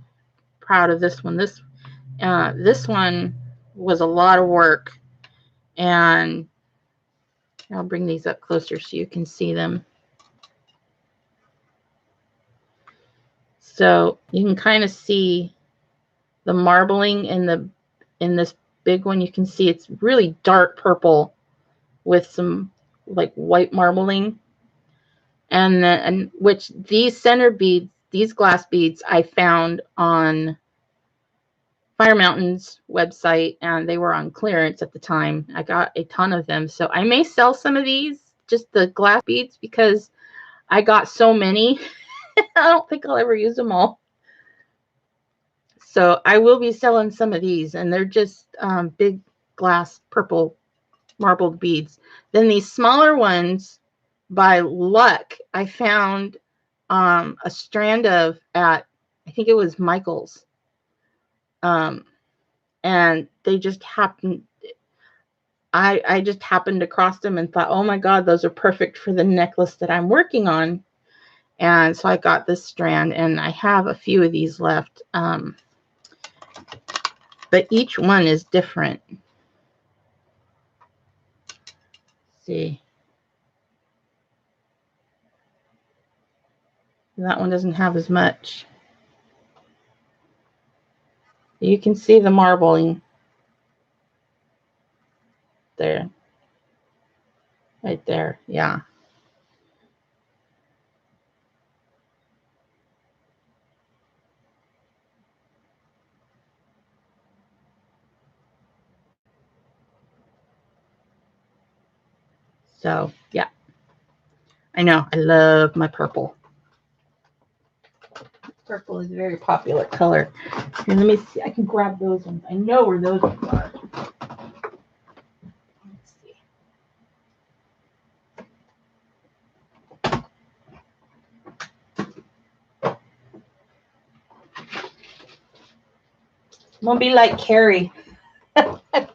proud of this one. This one was a lot of work, and I'll bring these up closer so you can see them. So you can kind of see the marbling in this big one. You can see it's really dark purple with some like white marbling, and which these center beads, these glass beads, I found on Fire Mountain's website, and they were on clearance at the time. I got a ton of them, so I may sell some of these, just the glass beads, because I got so many. I don't think I'll ever use them all. So I will be selling some of these, and they're just big glass purple marbled beads. Then these smaller ones, by luck, I found a strand of at, I think it was Michael's. And they just happened, I just happened across them and thought, oh my God, those are perfect for the necklace that I'm working on. And so I got this strand, and I have a few of these left. But each one is different. Let's see. That one doesn't have as much. You can see the marbling there. Right there. Yeah. So, yeah. I know. I love my purple. Purple is a very popular color. And let me see. I can grab those ones. I know where those ones are. Let's see. I'm going to be like Carrie. I'm going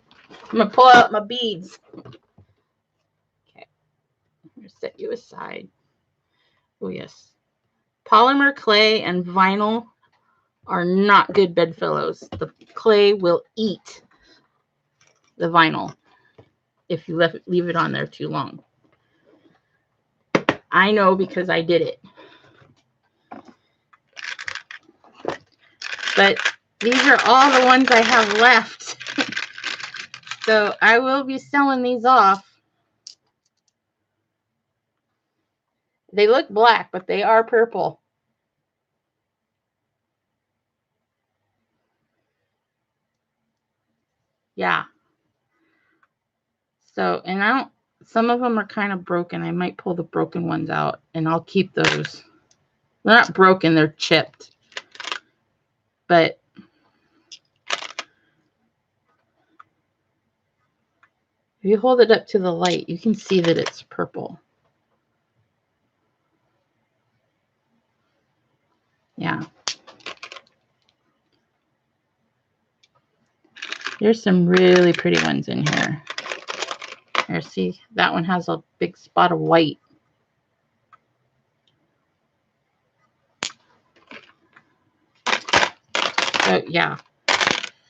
to pull out my beads. Okay. I'm going to set you aside. Oh, yes. Polymer clay and vinyl are not good bedfellows. The clay will eat the vinyl if you leave it on there too long. I know because I did it. But these are all the ones I have left. So I will be selling these off. They look black, but they are purple. Yeah. So, and I don't, some of them are kind of broken. I might pull the broken ones out and I'll keep those. They're not broken, they're chipped. But if you hold it up to the light, you can see that it's purple. Yeah. There's some really pretty ones in here. Here, see, that one has a big spot of white. So, yeah.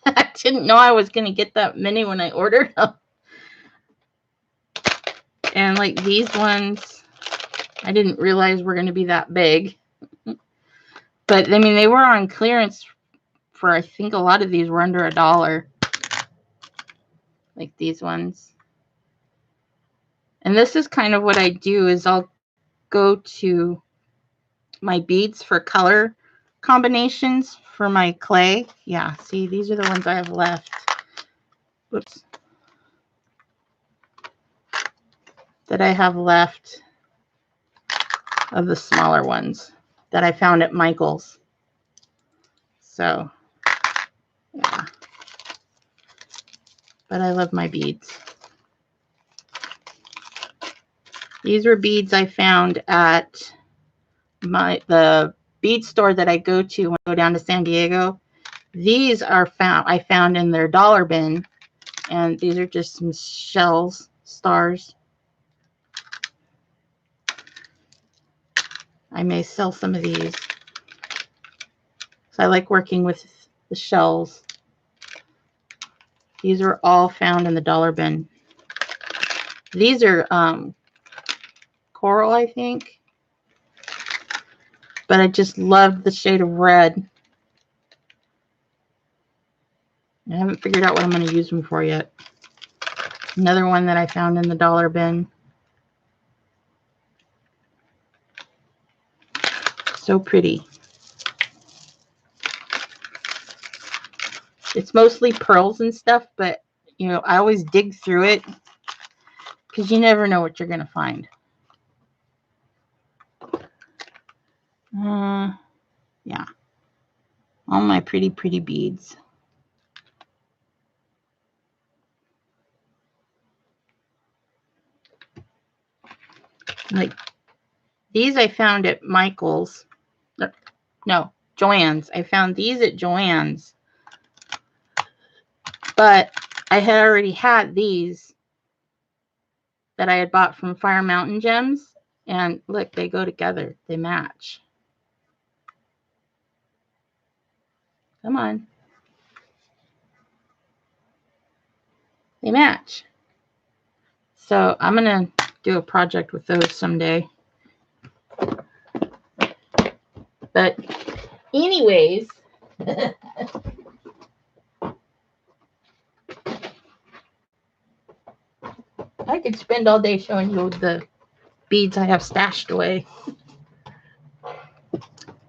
I didn't know I was going to get that many when I ordered them. And like these ones, I didn't realize were going to be that big. But, I mean, they were on clearance for, I think a lot of these were under $1. Like these ones. And this is kind of what I do is I'll go to my beads for color combinations for my clay. Yeah, see, these are the ones I have left. Whoops. That I have left of the smaller ones that I found at Michael's. So, yeah. But I love my beads. These were beads I found at the bead store that I go to when I go down to San Diego. These are I found in their dollar bin, and these are just some shells, stars. I may sell some of these. So I like working with the shells. These are all found in the dollar bin. These are coral, I think. But I just love the shade of red. I haven't figured out what I'm going to use them for yet. Another one that I found in the dollar bin. So pretty. It's mostly pearls and stuff, but you know, I always dig through it because you never know what you're going to find. Yeah. All my pretty, pretty beads. Like these I found at Michael's. No, Joann's. I found these at Joann's. But I had already had these that I had bought from Fire Mountain Gems. And look, they go together. They match. Come on. They match. So I'm going to do a project with those someday. But anyways, I could spend all day showing you the beads I have stashed away.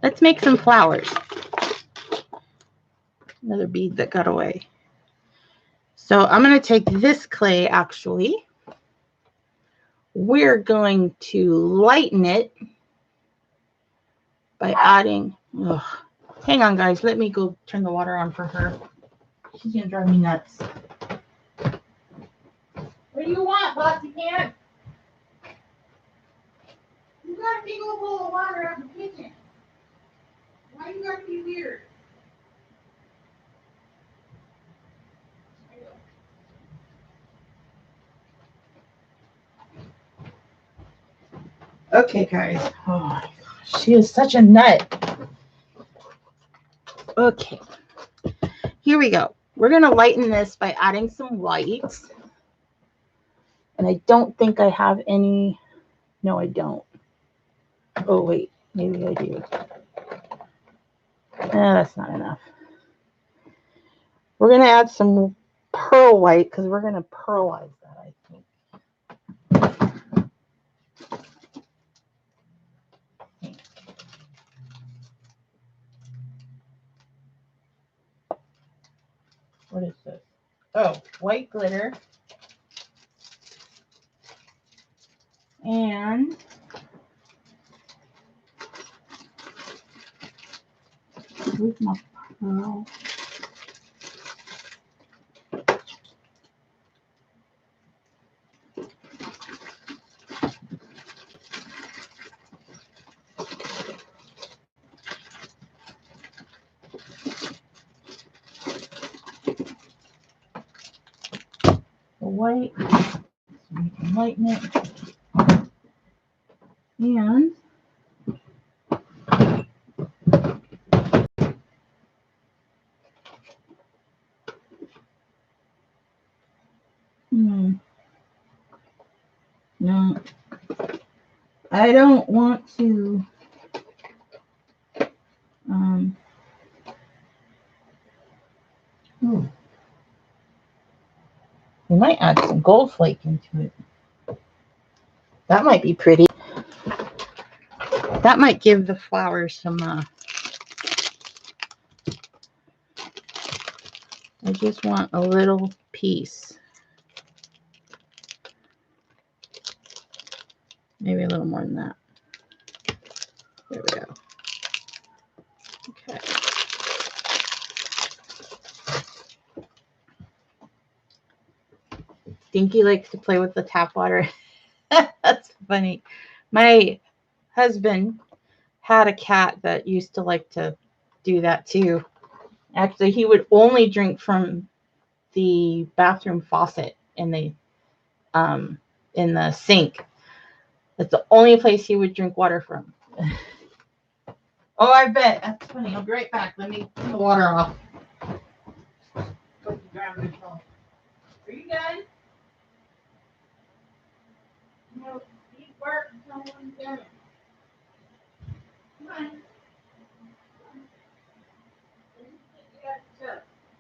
Let's make some flowers. Another bead that got away. So I'm going to take this clay, actually. We're going to lighten it by adding... Ugh. Hang on, guys. Let me go turn the water on for her. She's going to drive me nuts. What do you want, Bossy Pants? You got a big old bowl of water out in the kitchen. Why you got to be weird? Okay, guys. Oh my gosh, she is such a nut. Okay, here we go. We're going to lighten this by adding some whites. And I don't think I have any. No, I don't. Oh, wait. Maybe I do. That's not enough. We're going to add some pearl white because we're going to pearlize that, I think. What is this? Oh, white glitter. And where's my pearl? The white, so we can lighten it. And no, I don't want to we might add some gold flake into it. That might be pretty. That might give the flowers some I just want a little piece. Maybe a little more than that. There we go. Okay. Dinky likes to play with the tap water. That's funny. My husband had a cat that used to like to do that too. Actually, he would only drink from the bathroom faucet in the sink. That's the only place he would drink water from. Oh, I bet. That's funny. I'll be right back. Let me turn the water off. Are you done? No, you work until one's done. Come on.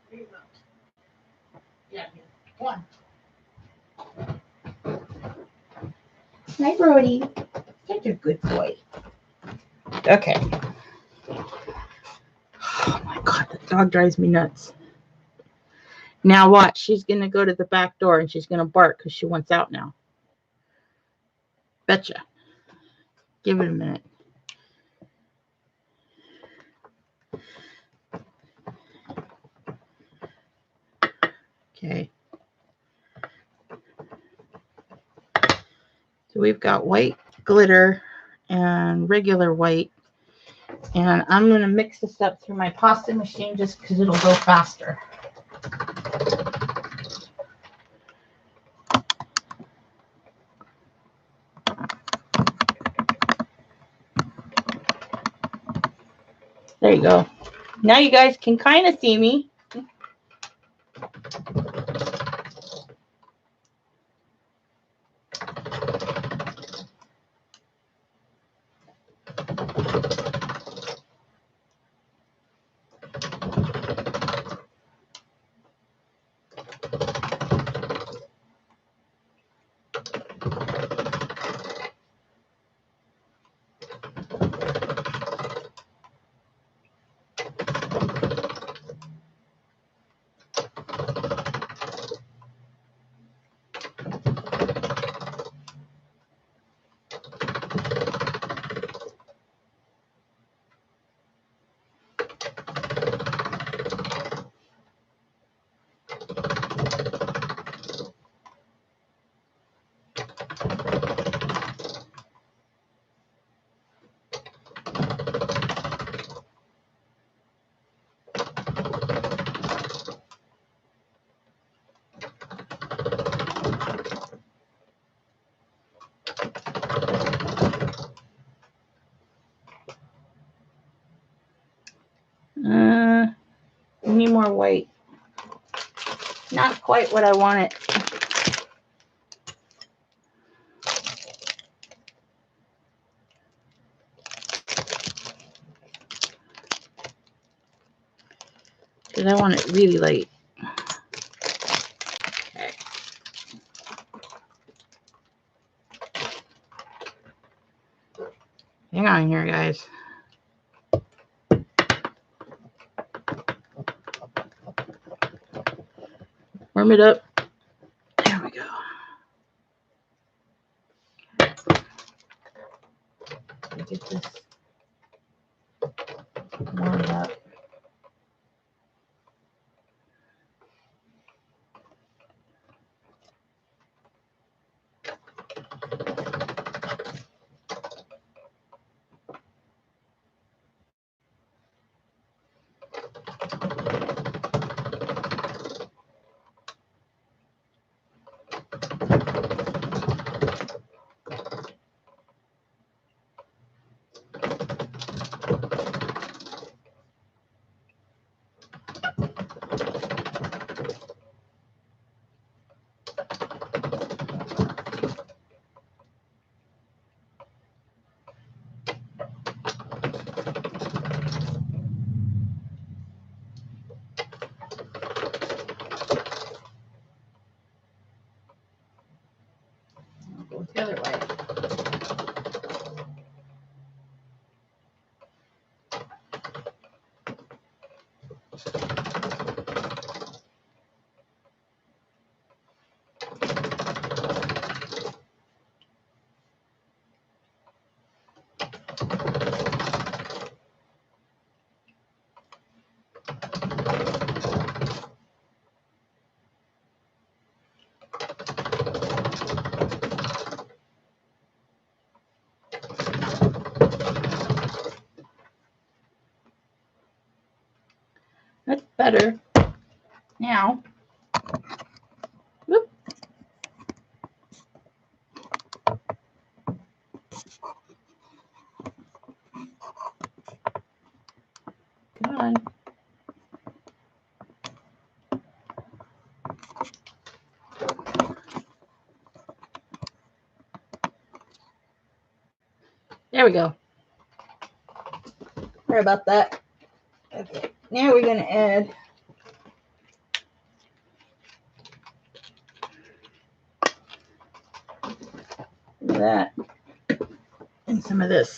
Here you go. Yeah, one. Hi, Brody. Such a good boy. Okay. Oh my God, that dog drives me nuts. Now watch. She's going to go to the back door and she's going to bark because she wants out now. Betcha. Give it a minute. Okay. So we've got white glitter and regular white. And I'm going to mix this up through my pasta machine just because it'll go faster. There you go. Now you guys can kind of see me. I need more white. Not quite what I want it. Because I want it really light. Okay. Hang on here, guys. Warm it up. There we go. Get this warmed up. Go the other way. That's better. Now, whoop. Come on. There we go. Sorry about that. Okay, now we're going to add that and some of this.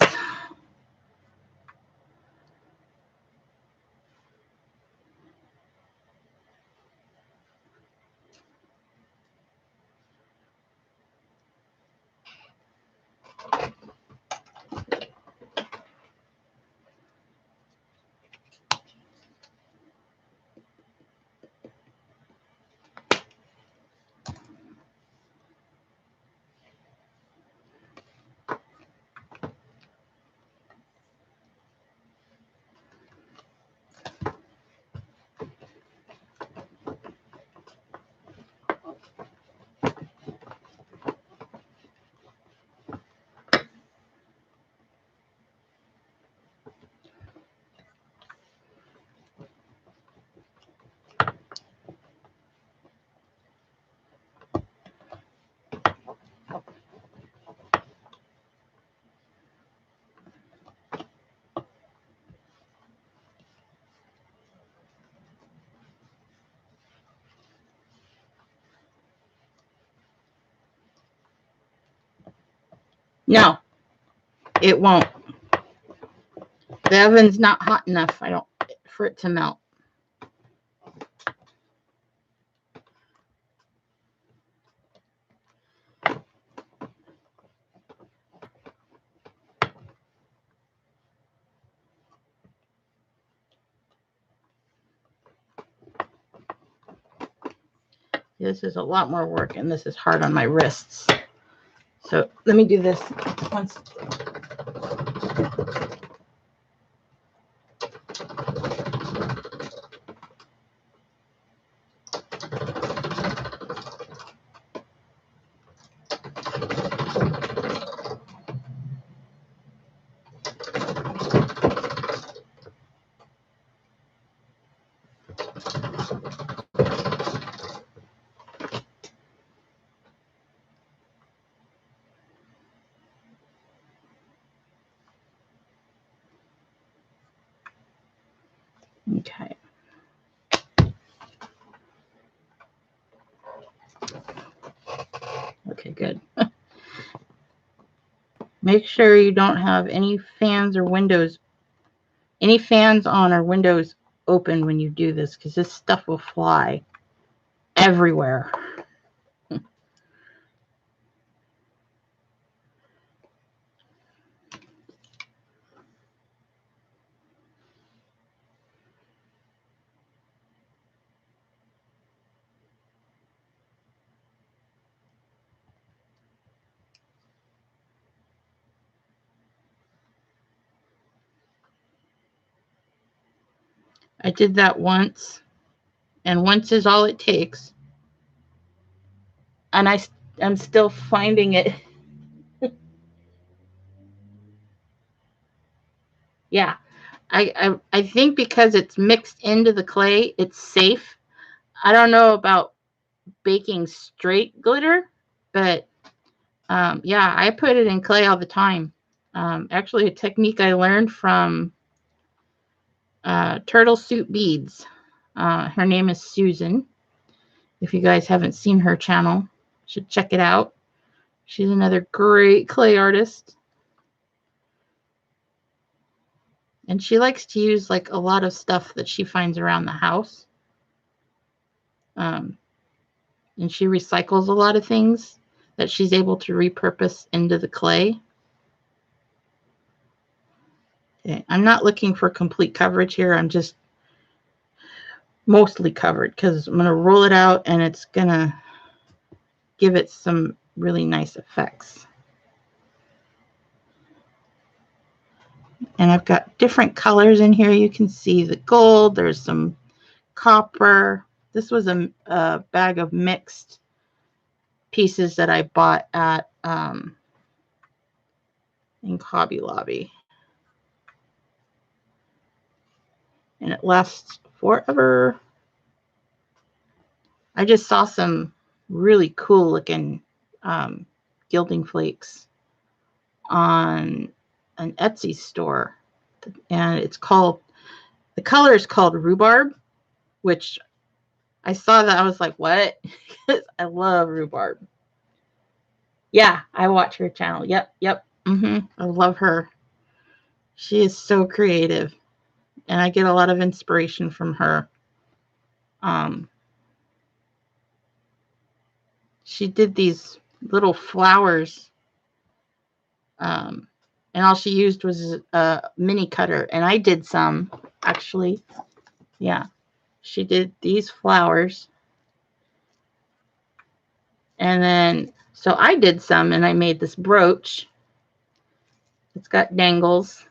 No, it won't. The oven's not hot enough, for it to melt. This is a lot more work, and this is hard on my wrists. So let me do this once. Okay. Okay, good. Make sure you don't have any fans or windows, any fans on or windows open when you do this, because this stuff will fly everywhere. I did that once, and once is all it takes. And I'm still finding it. Yeah. I think because it's mixed into the clay, it's safe. I don't know about baking straight glitter, but yeah, I put it in clay all the time. Actually, a technique I learned from Turtle Soup Beads. Her name is Susan. If you guys haven't seen her channel, you should check it out. She's another great clay artist. And she likes to use like a lot of stuff that she finds around the house. And she recycles a lot of things that she's able to repurpose into the clay. Okay, I'm not looking for complete coverage here. I'm just mostly covered because I'm going to roll it out and it's going to give it some really nice effects. And I've got different colors in here. You can see the gold. There's some copper. This was a bag of mixed pieces that I bought at in Hobby Lobby. And it lasts forever. I just saw some really cool looking gilding flakes on an Etsy store. And it's called, the color is called rhubarb, which I saw that I was like, what? I love rhubarb. Yeah, I watch her channel. Yep. I love her. She is so creative. And I get a lot of inspiration from her. She did these little flowers. And all she used was a mini cutter. And I did some, actually. Yeah. She did these flowers. And then, so I did some and I made this brooch. It's got dangles.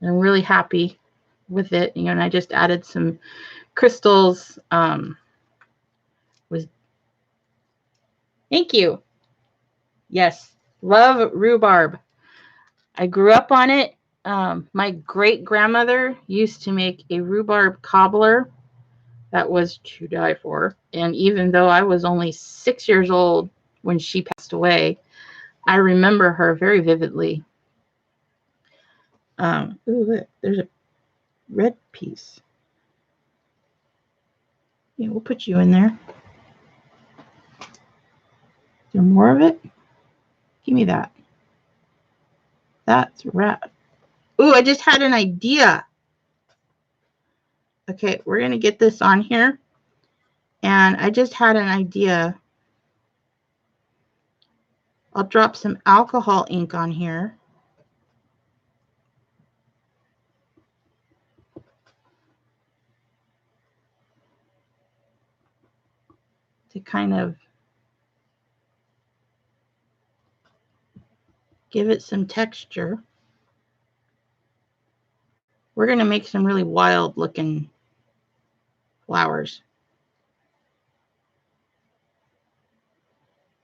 And I'm really happy with it. You know, and I just added some crystals. Thank you. Yes, love rhubarb. I grew up on it. My great grandmother used to make a rhubarb cobbler that was to die for. And even though I was only 6 years old when she passed away, I remember her very vividly. Ooh, look, there's a red piece. Yeah, we'll put you in there. Is there more of it? Give me that. That's rad. Ooh, I just had an idea. Okay, we're going to get this on here. And I just had an idea. I'll drop some alcohol ink on here. To kind of give it some texture. We're going to make some really wild looking flowers.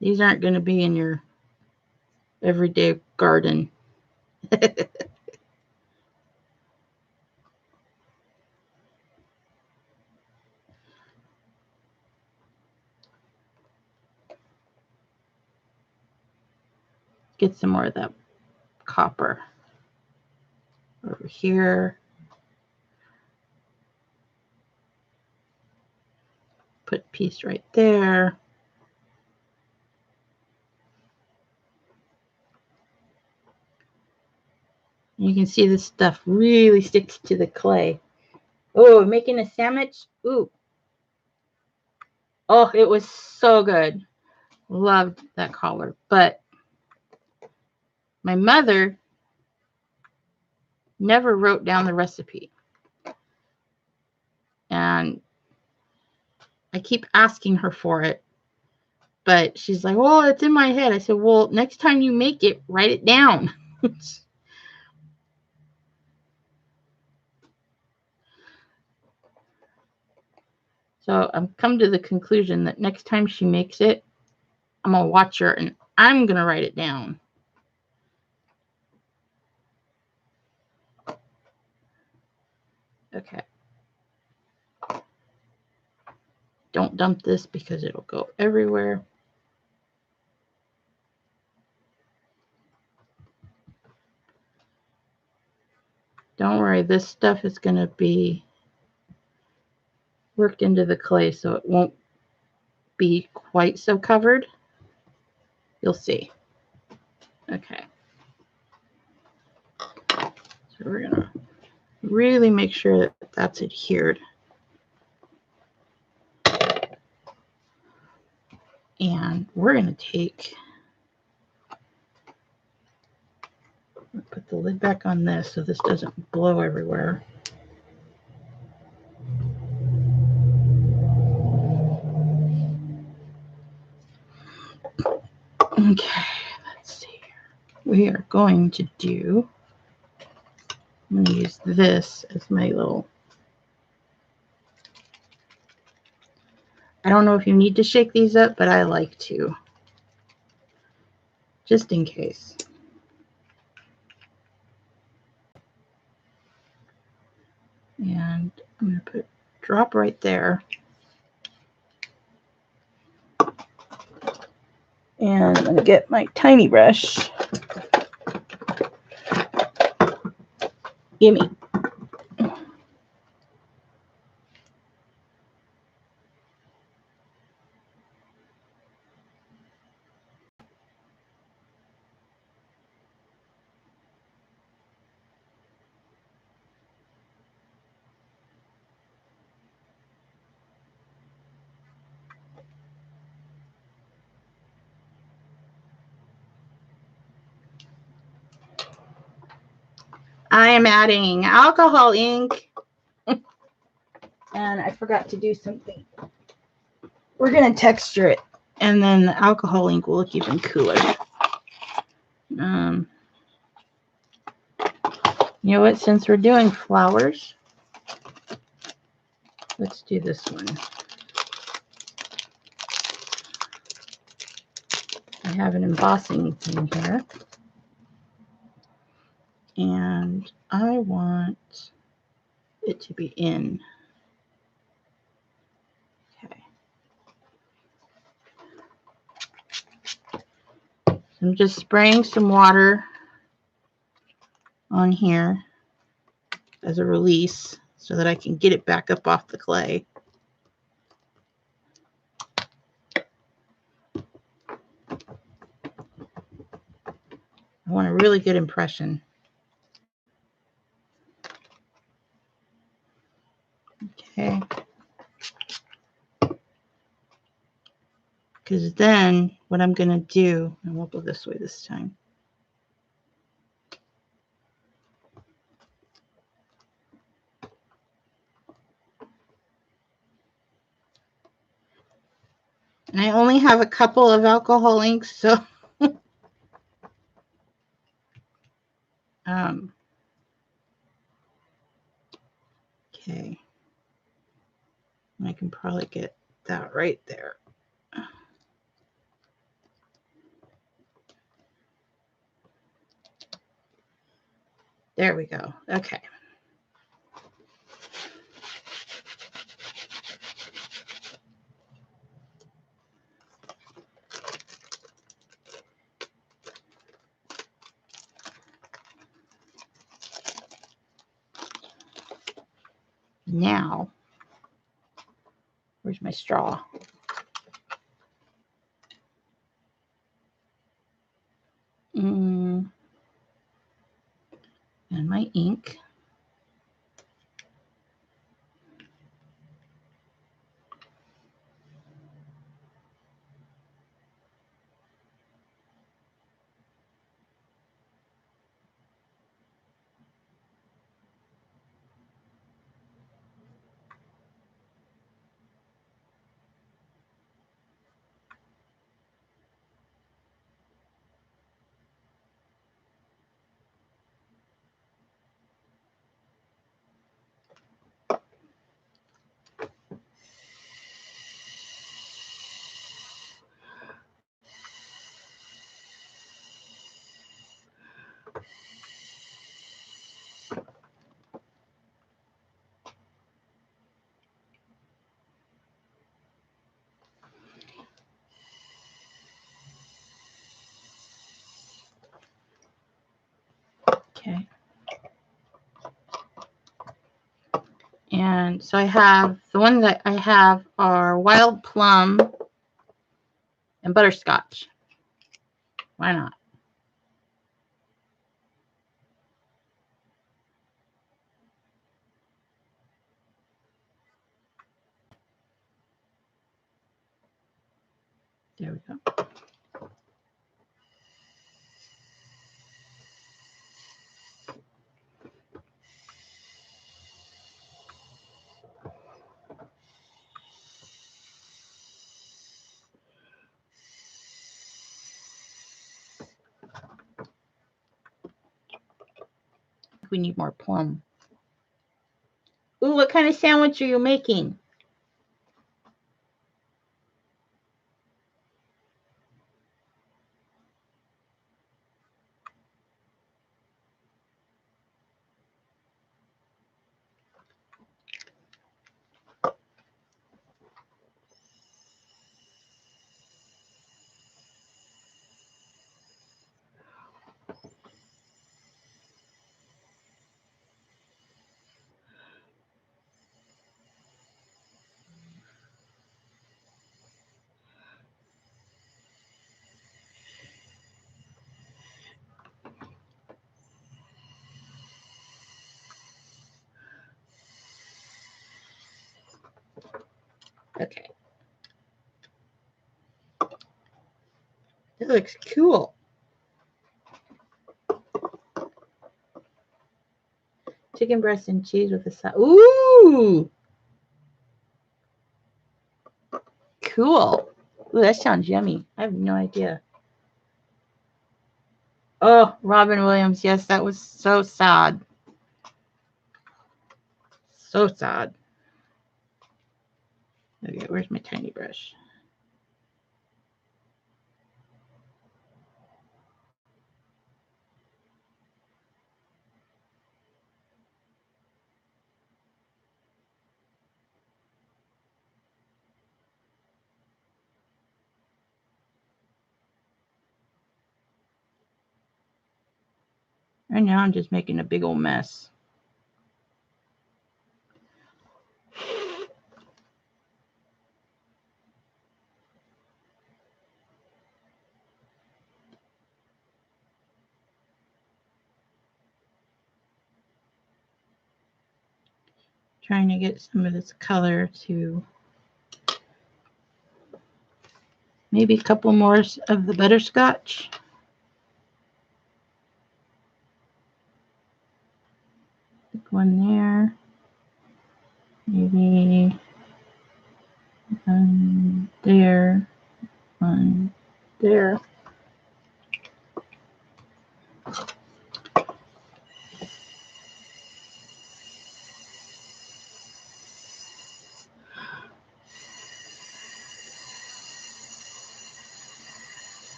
These aren't going to be in your everyday garden. Get some more of that copper over here. Put a piece right there. You can see this stuff really sticks to the clay. Oh, making a sandwich. Ooh. Oh, it was so good. Loved that collar. But my mother never wrote down the recipe. And I keep asking her for it. But she's like, well, it's in my head. I said, well, next time you make it, write it down. So I'm come to the conclusion that next time she makes it, I'm going to watch her and I'm going to write it down. Okay. Don't dump this because it'll go everywhere. Don't worry, this stuff is going to be worked into the clay so it won't be quite so covered. You'll see. Okay. So we're going to really make sure that that's adhered. And we're going to take, put the lid back on this so this doesn't blow everywhere. Okay, let's see. We are going to do, I'm going to use this as my little, I don't know if you need to shake these up, but I like to, just in case. And I'm going to put drop right there. And I'm going to get my tiny brush. Gimme. I am adding alcohol ink. And I forgot to do something. We're going to texture it. And then the alcohol ink will look even cooler. You know what? Since we're doing flowers, let's do this one. I have an embossing thing here. And I want it to be in. Okay. So I'm just spraying some water on here as a release so that I can get it back up off the clay. I want a really good impression. Okay. Because then what I'm going to do, and we'll go this way this time. And I only have a couple of alcohol inks, so okay. I can probably get that right there. There we go. Okay. Now, where's my straw? And my ink. So I have, the ones that I have are wild plum and butterscotch. Why not? There we go. We need more plum. Ooh, what kind of sandwich are you making? Okay. That looks cool. Chicken breast and cheese with a side. Ooh! Cool. Ooh, that sounds yummy. I have no idea. Oh, Robin Williams. Yes, that was so sad. So sad. Okay, where's my tiny brush? Right now I'm just making a big old mess. Trying to get some of this color to maybe a couple more of the butterscotch. One there. Maybe one there. One there.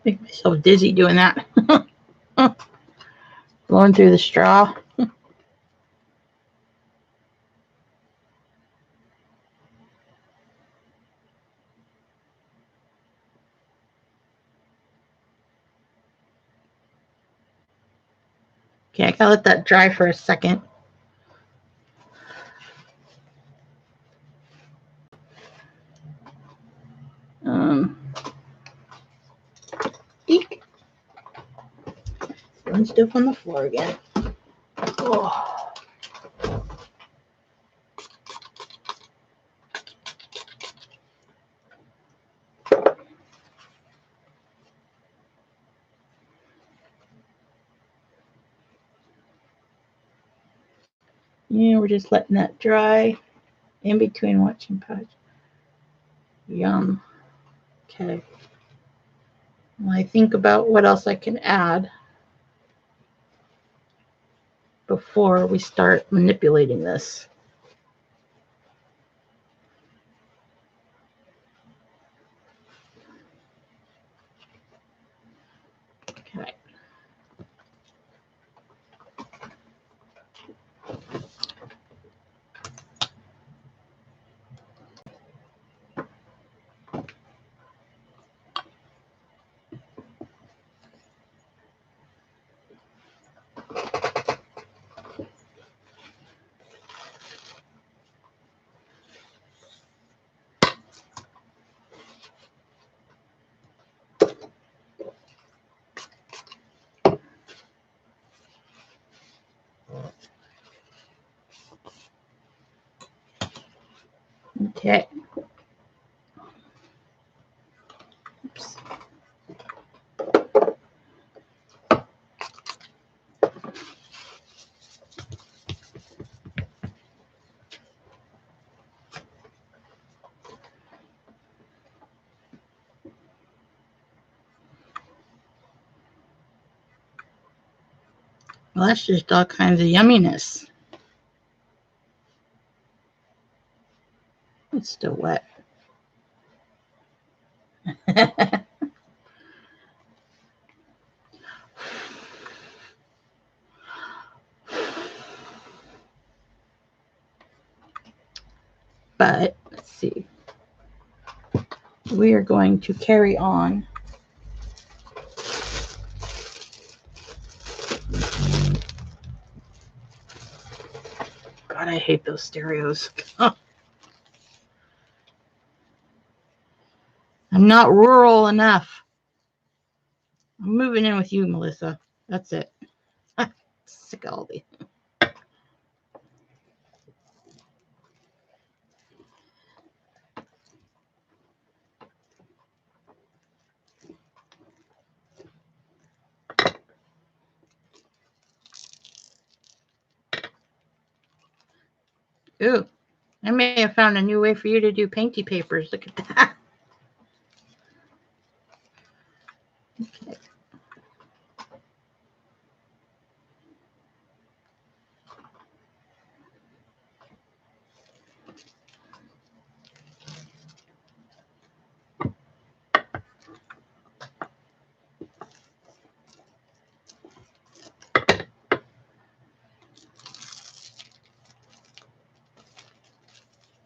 Make myself dizzy doing that. Blowing through the straw. Okay, I gotta let that dry for a second. Eek. Throwing stuff on the floor again. Oh. Yeah, we're just letting that dry in between watching Podge. Yum. Okay. Well, I think about what else I can add before we start manipulating this. Okay. Oops. Well, that's just all kinds of yumminess. It's still wet. But let's see. We are going to carry on. God, I hate those stereos. I'm not rural enough. I'm moving in with you, Melissa. That's it. Sick of all these. Ooh, I may have found a new way for you to do painty papers. Look at that. Okay.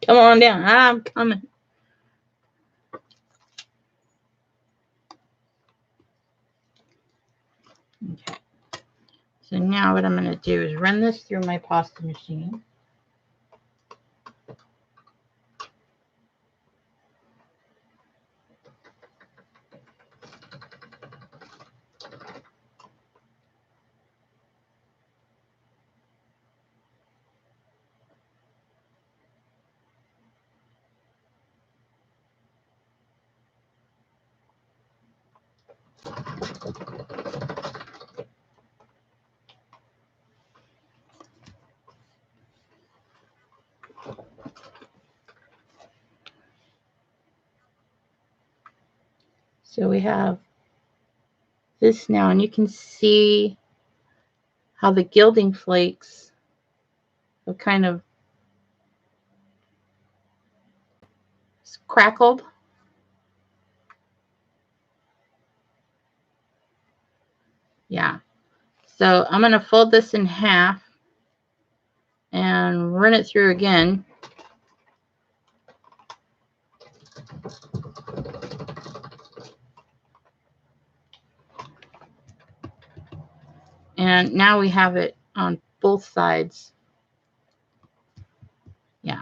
Come on down. I'm coming. Okay. So now what I'm going to do is run this through my pasta machine. So we have this now, and you can see how the gilding flakes have kind of crackled. Yeah. So I'm going to fold this in half and run it through again. And now we have it on both sides. Yeah.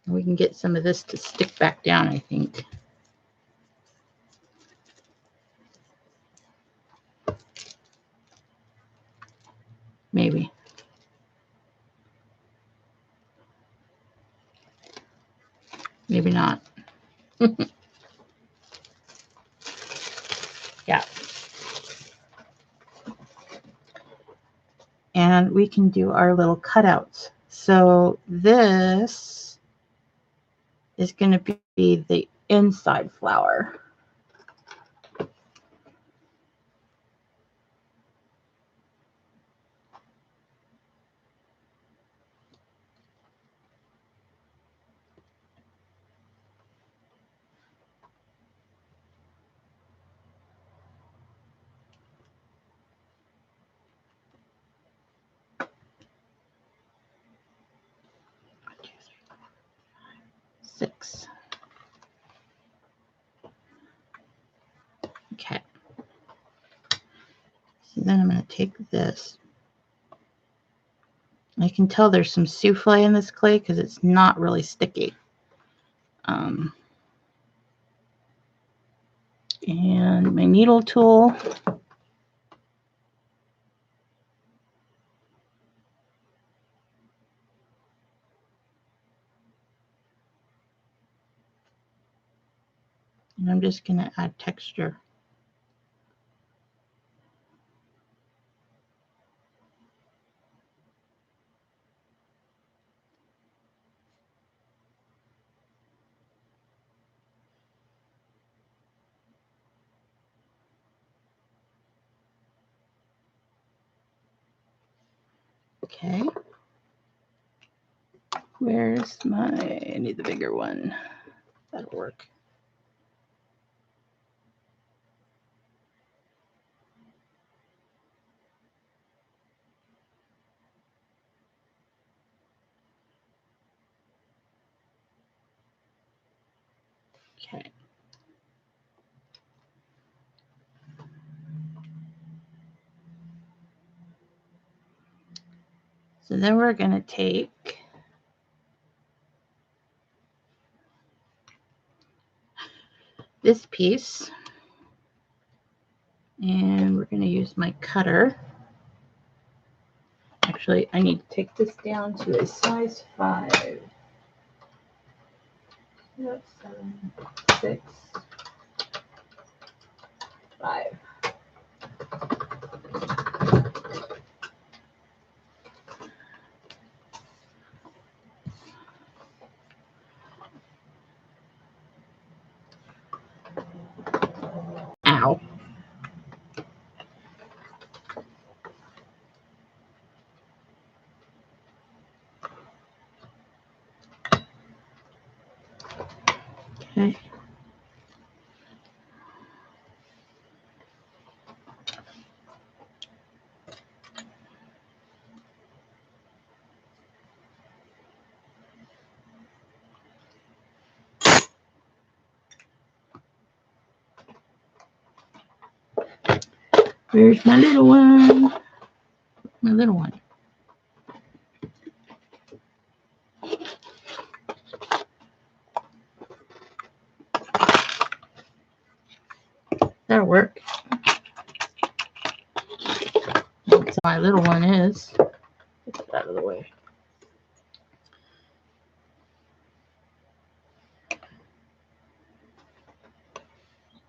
We can get some of this to stick back down, I think. Maybe. Maybe not. Yeah. And we can do our little cutouts. So this is going to be the inside flower. Six. Okay. So then I'm going to take this. I can tell there's some souffle in this clay because it's not really sticky. And my needle tool. And I'm just going to add texture. Okay. Where's I need the bigger one. That'll work. Okay. So then we're going to take this piece and we're going to use my cutter. Actually, I need to take this down to a size 5. Yep, 7, 6, 5. Ow. Okay. Where's my little one? My little one. That'll work. That's my little one is. Get that out of the way.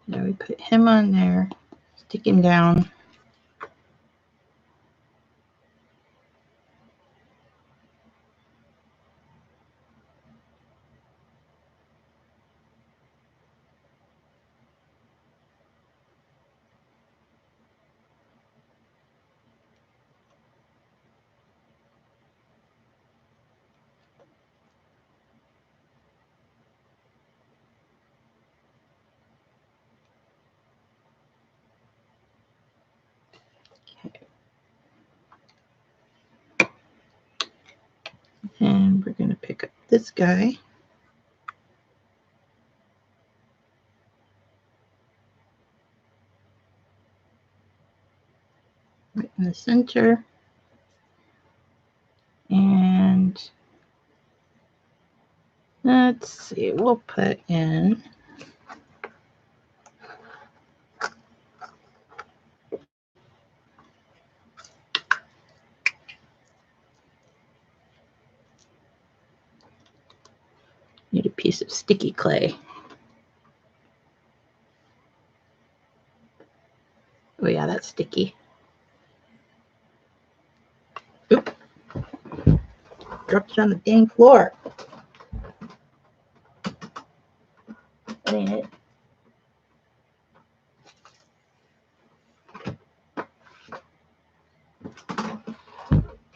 Now we put him on there, stick him down. Okay. And we're going to pick up this guy. Right in the center. And let's see, we'll put in need a piece of sticky clay. Oh yeah, that's sticky. Oop. Dropped it on the dang floor. That ain't it.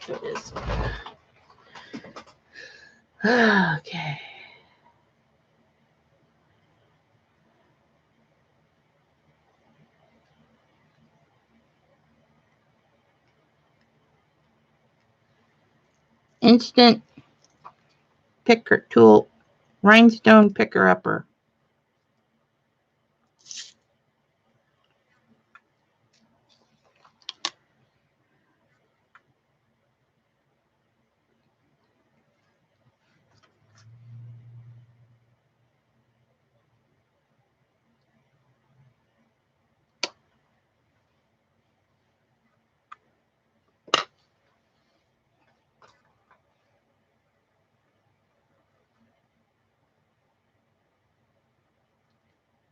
There it is. Okay. Instant picker tool, rhinestone picker upper.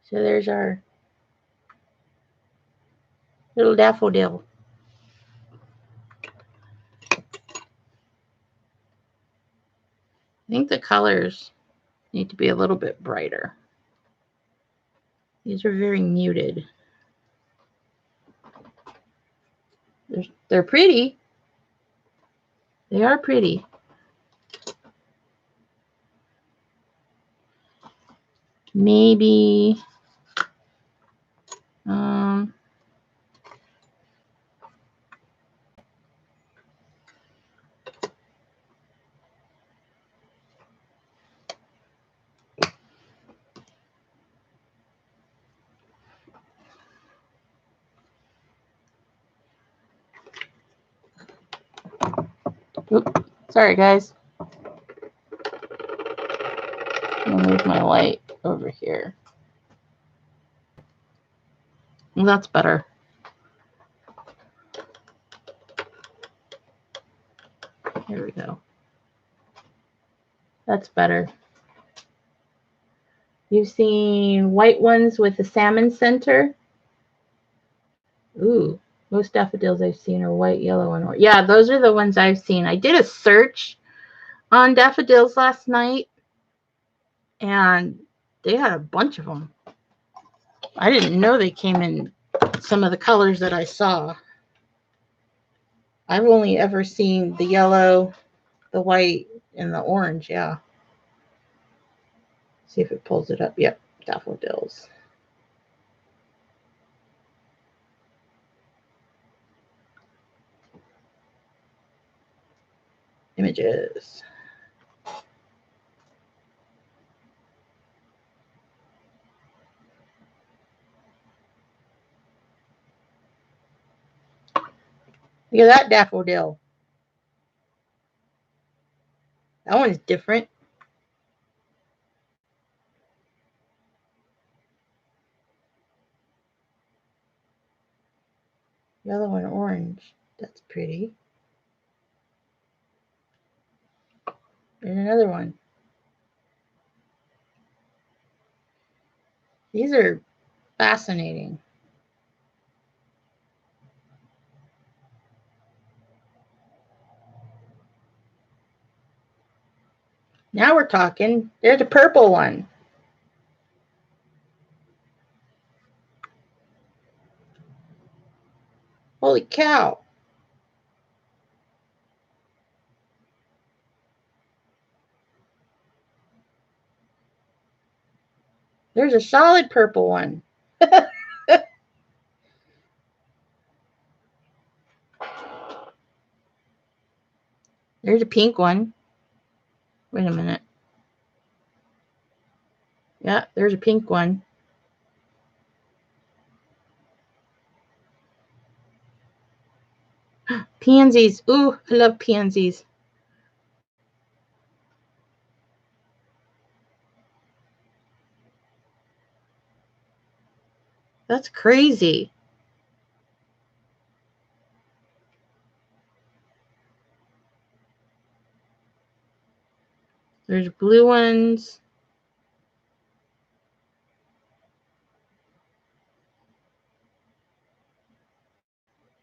So there's our little daffodil. I think the colors need to be a little bit brighter. These are very muted. They're pretty. They are pretty. Maybe oops, sorry guys. I'll move my light over here. Well, that's better. Here we go. That's better. You've seen white ones with the salmon center. Ooh, most daffodils I've seen are white, yellow, and orange. Yeah, those are the ones I've seen. I did a search on daffodils last night, and they had a bunch of them. I didn't know they came in some of the colors that I saw. I've only ever seen the yellow, the white, and the orange. Yeah. See if it pulls it up. Yep, daffodils. Images. Look at that daffodil. That one's different. Yellow and orange. That's pretty. There's another one. These are fascinating. Now we're talking. There's a purple one. Holy cow. There's a solid purple one. There's a pink one. Wait a minute. Yeah, there's a pink one. Pansies. Ooh, I love pansies. That's crazy. There's blue ones.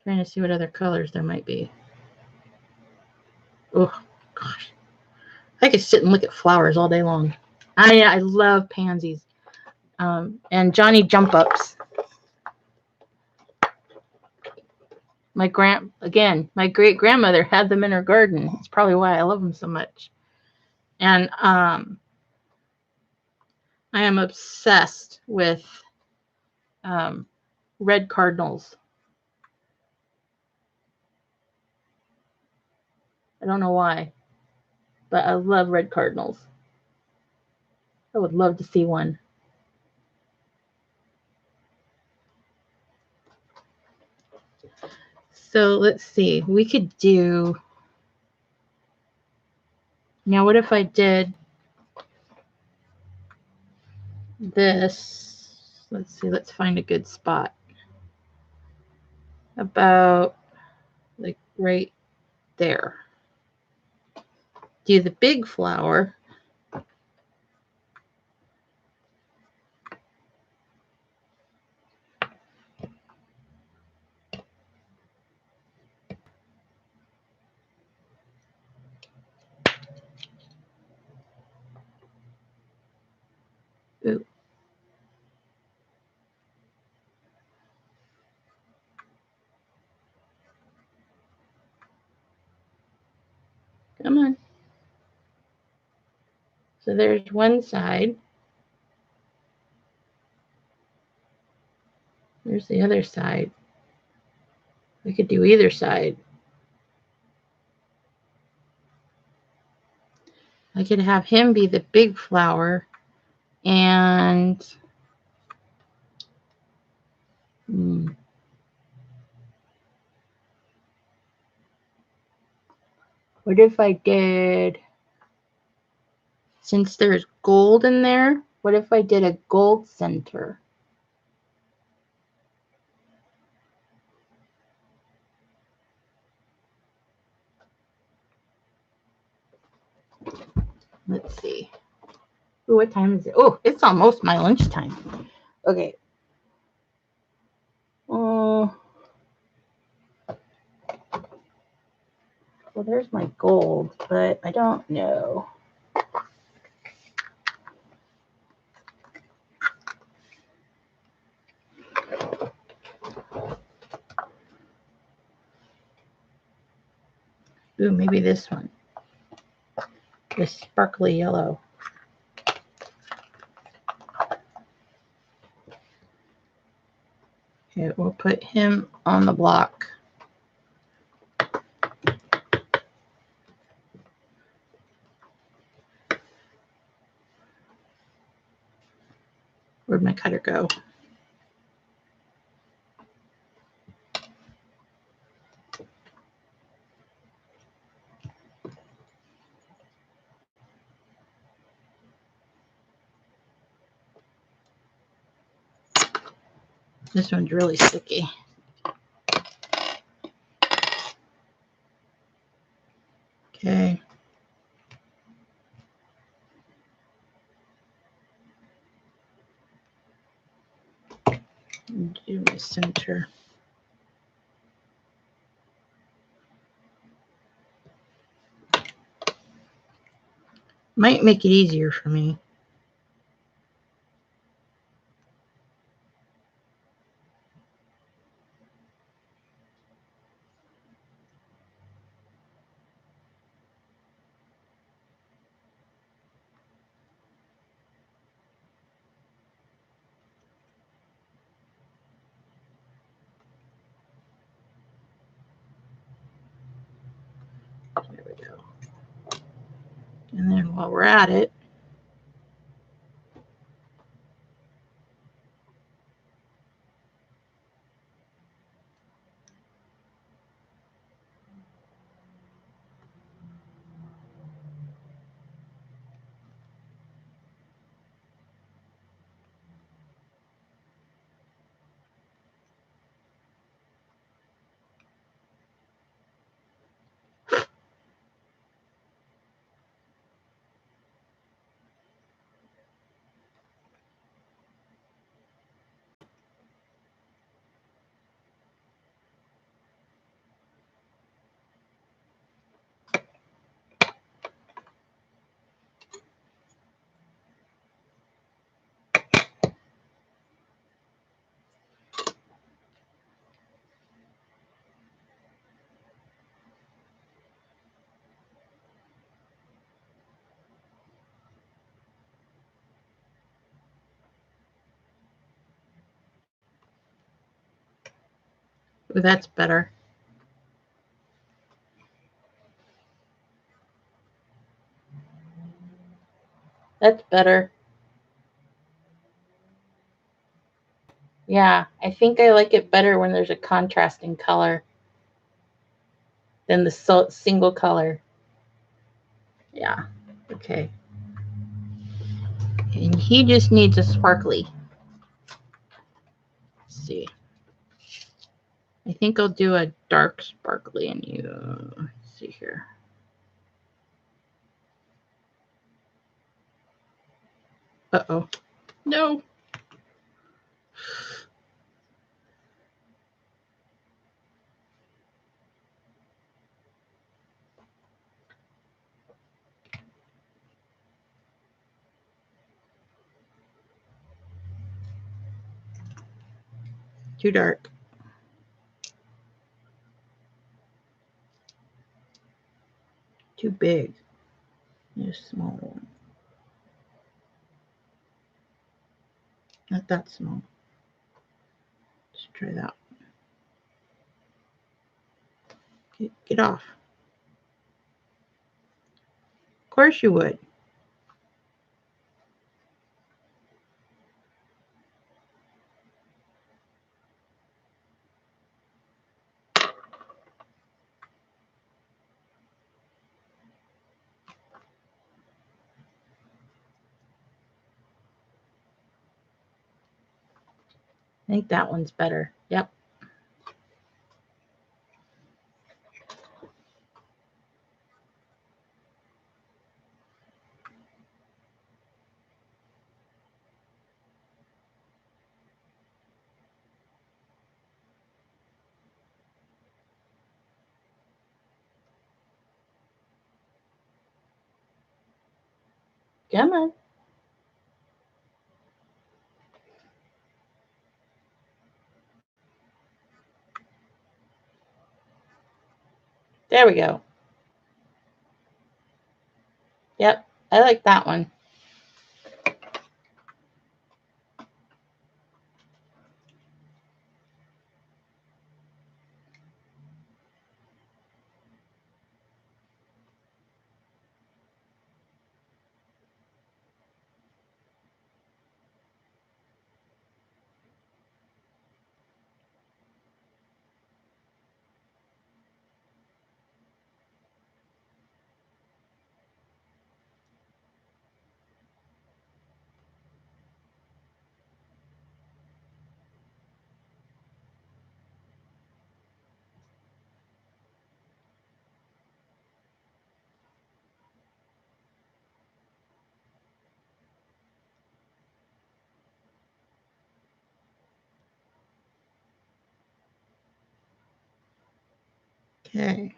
Trying to see what other colors there might be. Oh, gosh. I could sit and look at flowers all day long. I love pansies. And Johnny jump ups. My great grandmother had them in her garden. It's probably why I love them so much. And I am obsessed with red cardinals. I don't know why, but I love red cardinals. I would love to see one. So let's see. We could do. Now, what if I did this? Let's see. Let's find a good spot. About like right there. Do the big flower. Come on. So there's one side. There's the other side. We could do either side. I could have him be the big flower and what if I did, since there's gold in there, what if I did a gold center? Let's see. Ooh, what time is it? Oh, it's almost my lunchtime. Okay. Oh, well, there's my gold, but I don't know. Ooh, maybe this one. This sparkly yellow. Okay, we'll put him on the block. Where'd my cutter go? This one's really sticky. Okay. Do my center. Might make it easier for me. There we go. And then while we're at it, ooh, that's better. That's better. Yeah, I think I like it better when there's a contrasting color than the single color. Yeah, okay. And he just needs a sparkly. Let's see. I think I'll do a dark sparkly in you. Let's see here. Uh-oh. No. Too dark. Too big. Need a small one. Not that small. Let's try that. Get off. Of course you would. I think that one's better. Yep. Come on. There we go. Yep, I like that one. Okay.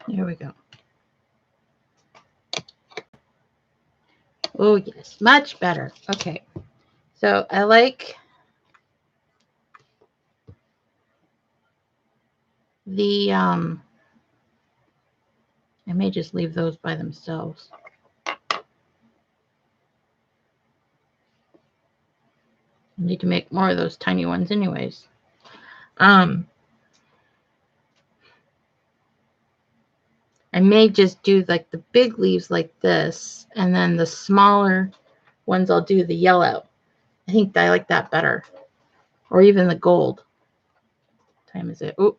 Here we go. Oh, yes, much better. Okay. So I like the, I may just leave those by themselves. I need to make more of those tiny ones anyways. I may just do like the big leaves like this, and then the smaller ones I'll do the yellow. I think I like that better. Or even the gold. What time is it? Oh,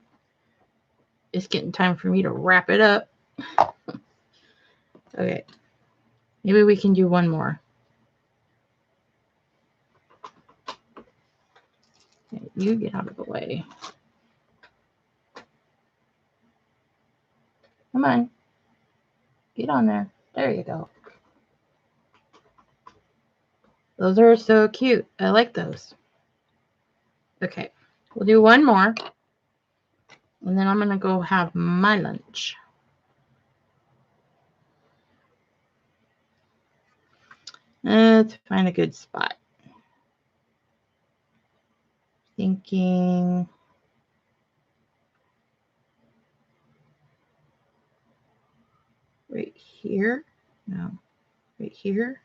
it's getting time for me to wrap it up. Okay. Maybe we can do one more. Okay, you get out of the way. Come on. Get on there. There you go. Those are so cute. I like those. Okay. We'll do one more. And then I'm going to go have my lunch. Let's find a good spot. Thinking right here. No, right here.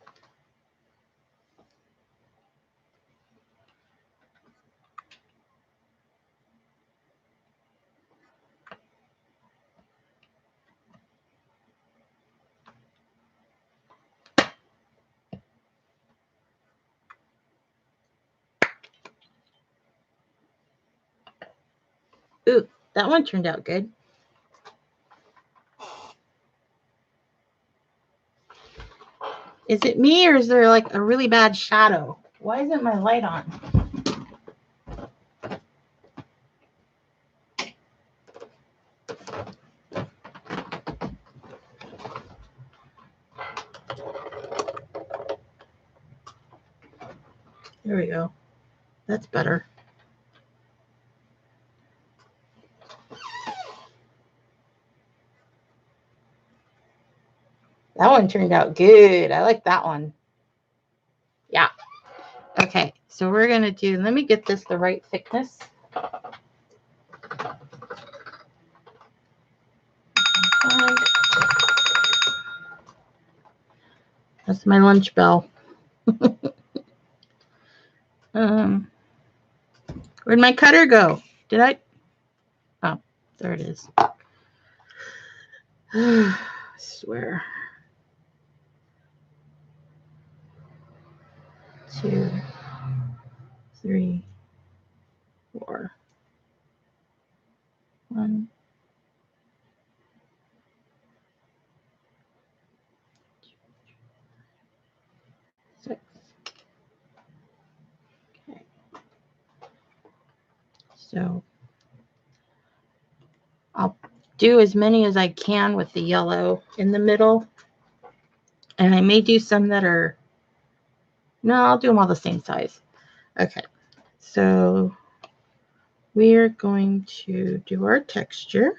Ooh, that one turned out good. Is it me, or is there like a really bad shadow? Why isn't my light on? There we go. That's better. That one turned out good. I like that one. Yeah. Okay, so we're going to do, let me get this the right thickness. That's my lunch bell. Where'd my cutter go? Did I? Oh, there it is. I swear. 2, 3, 4. 1. 6. Okay. So I'll do as many as I can with the yellow in the middle. And I may do some that are, no, I'll do them all the same size. Okay. So we're going to do our texture.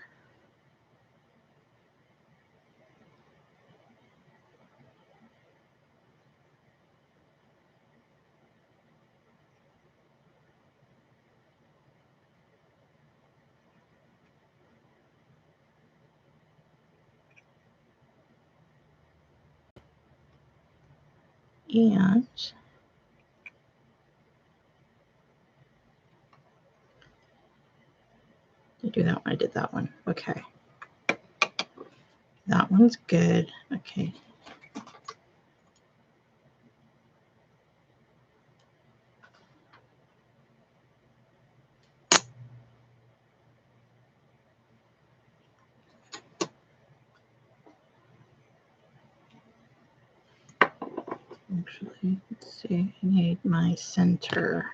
And did I do that one? I did that one. Okay. That one's good. Okay. Actually, let's see. I need my center.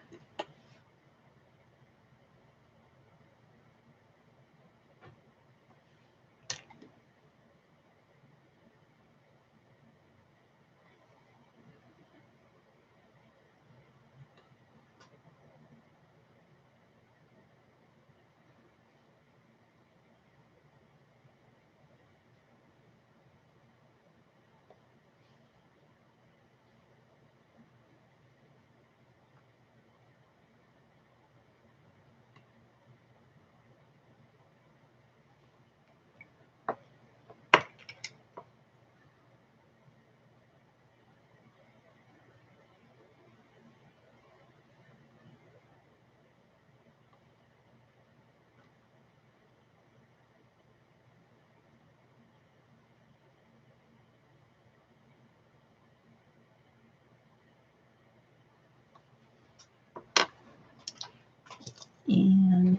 And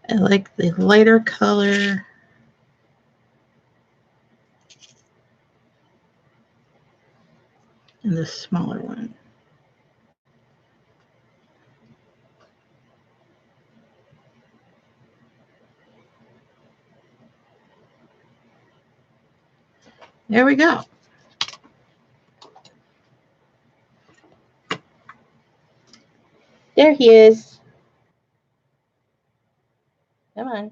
I like the lighter color. And the smaller one. There we go. There he is. Come on.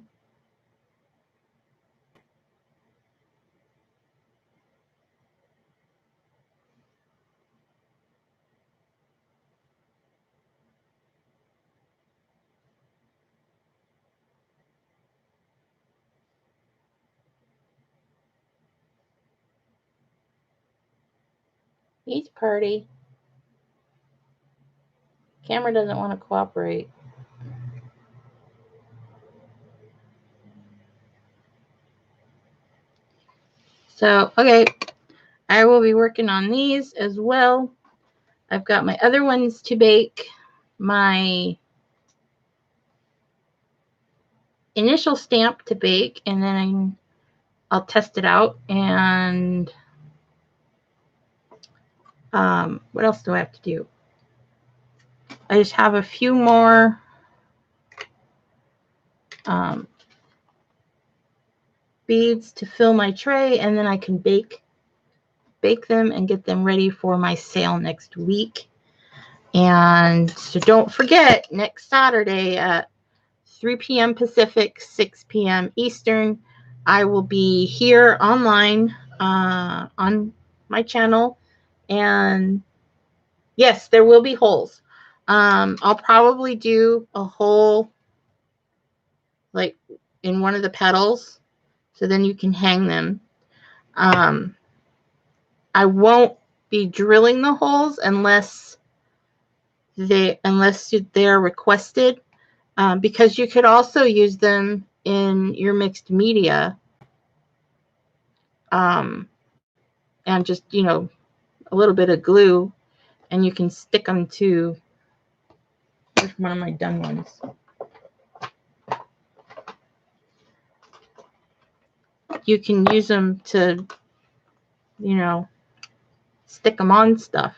He's pretty. Camera doesn't want to cooperate. So, okay, I will be working on these as well. I've got my other ones to bake. My initial stamp to bake, and then I'll test it out. And what else do I have to do? I just have a few more beads to fill my tray, and then I can bake them and get them ready for my sale next week. And so don't forget, next Saturday at 3 p.m. Pacific, 6 p.m. Eastern, I will be here online on my channel. And yes, there will be holes. I'll probably do a hole like in one of the petals So then you can hang them. I won't be drilling the holes unless they're requested, because you could also use them in your mixed media, and just, a little bit of glue, and you can stick them to, here's one of my done ones. You can use them to, stick them on stuff.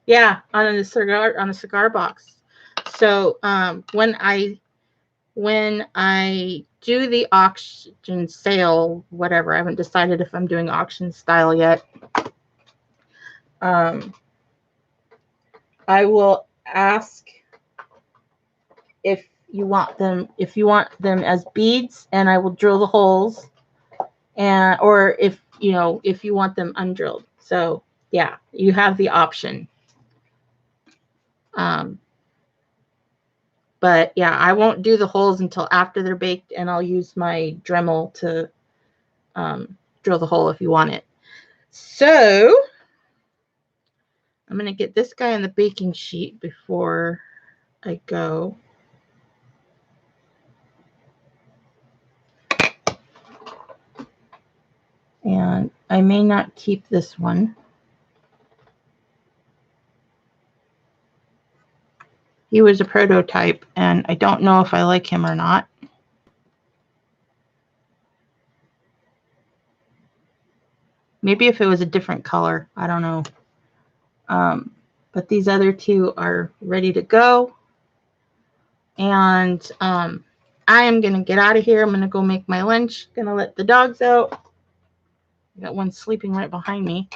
Yeah, on a cigar box. So when I do the auction sale, whatever, I haven't decided if I'm doing auction style yet. I will ask if you want them as beads, and I will drill the holes, or if you want them undrilled. So yeah, you have the option. But yeah, I won't do the holes until after they're baked, and I'll use my Dremel to drill the hole if you want it. So I'm going to get this guy on the baking sheet before I go. And I may not keep this one. He was a prototype, and I don't know if I like him or not. Maybe if it was a different color, I don't know. But these other two are ready to go. And I am going to get out of here. I'm going to go make my lunch. Going to let the dogs out. I got one sleeping right behind me.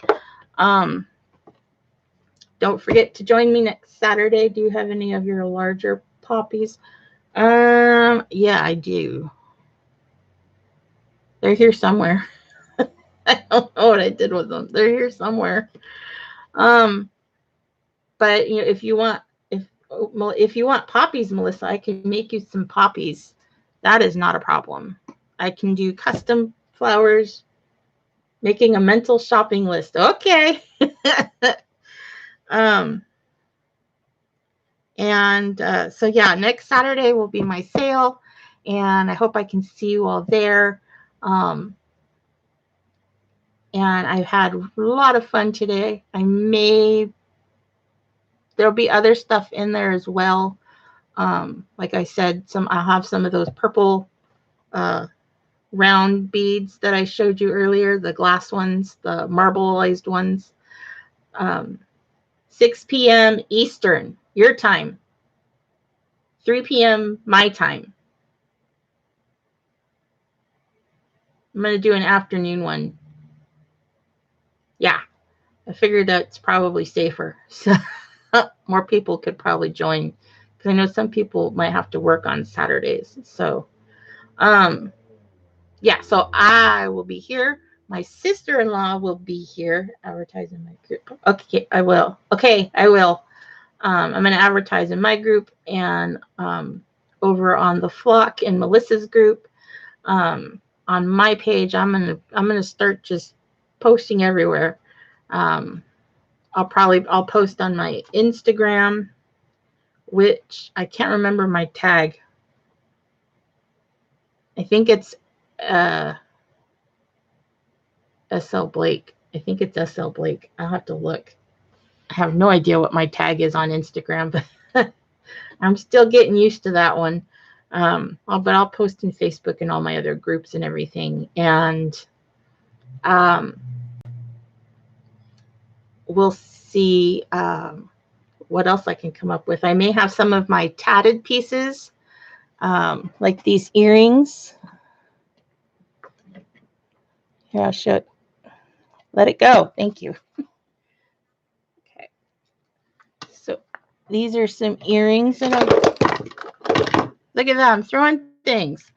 Don't forget to join me next Saturday. Do you have any of your larger poppies? Yeah, I do. They're here somewhere. I don't know what I did with them. They're here somewhere. But if you want poppies, Melissa, I can make you some poppies. That is not a problem. I can do custom flowers, making a mental shopping list. Okay. So yeah, next Saturday will be my sale, and I hope I can see you all there. And I've had a lot of fun today. There'll be other stuff in there as well. Like I said, I'll have some of those purple round beads that I showed you earlier, the glass ones, the marbleized ones. 6 p.m. Eastern, your time. 3 p.m. my time. I'm going to do an afternoon one. Yeah, I figured that's probably safer. So more people could probably join, because I know some people might have to work on Saturdays. So, yeah, so I will be here. My sister-in-law will be here advertising my group. Okay, I will. I'm going to advertise in my group and over on the Flock and Melissa's group. On my page, I'm gonna start just posting everywhere. I'll post on my Instagram, which I can't remember my tag. I think it's SL Blake. I think it's SL Blake. I'll have to look. I have no idea what my tag is on Instagram, but I'm still getting used to that one. But I'll post in Facebook and all my other groups and everything. And we'll see what else I can come up with. I may have some of my tatted pieces, like these earrings. Here, I'll show it. Let it go. Thank you. Okay. So these are some earrings that look at that. I'm throwing things.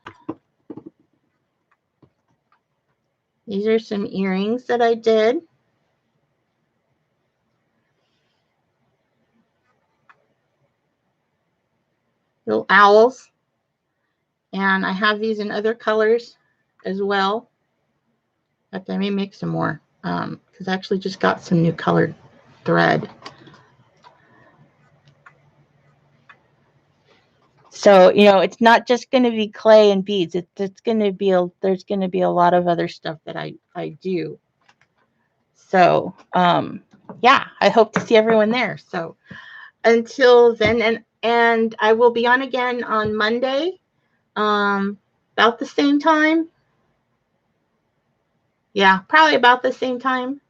These are some earrings that I did. Little owls. And I have these in other colors as well. But I may make some more because I actually just got some new colored thread. So, you know, it's not just going to be clay and beads. It's going to be there's going to be a lot of other stuff that I do. So, yeah, I hope to see everyone there. So, until then, and I will be on again on Monday, about the same time. Yeah, probably about the same time.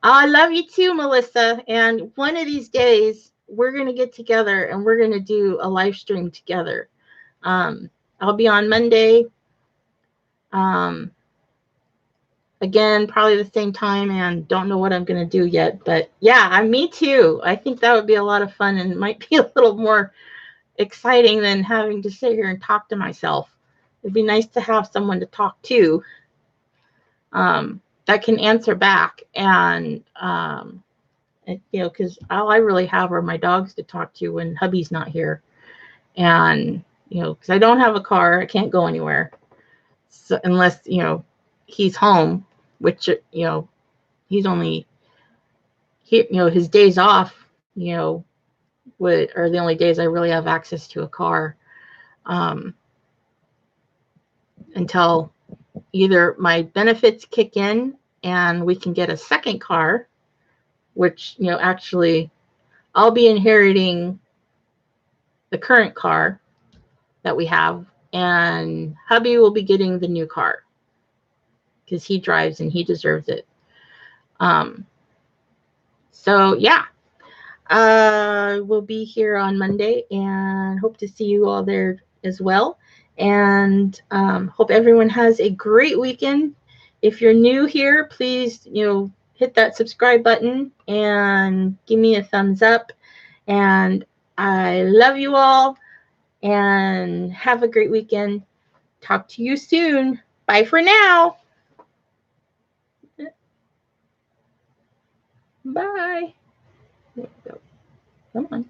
I love you too, Melissa. And one of these days, we're going to get together and we're going to do a live stream together. I'll be on Monday. Again, probably the same time, and don't know what I'm going to do yet. But yeah, me too. I think that would be a lot of fun and might be a little more exciting than having to sit here and talk to myself. It'd be nice to have someone to talk to that can answer back. And, you know, because all I really have are my dogs to talk to when hubby's not here. And, you know, because I don't have a car, I can't go anywhere. So unless, you know, he's home, which, you know, he's only here, you know, his days off, you know, are the only days I really have access to a car, until either my benefits kick in and we can get a second car, which, you know, actually I'll be inheriting the current car that we have, and hubby will be getting the new car because he drives and he deserves it. So yeah, we'll be here on Monday and hope to see you all there as well. And hope everyone has a great weekend. If you're new here, please, you know, hit that subscribe button and give me a thumbs up. And I love you all and have a great weekend. Talk to you soon. Bye for now. Bye. There we go. Come on.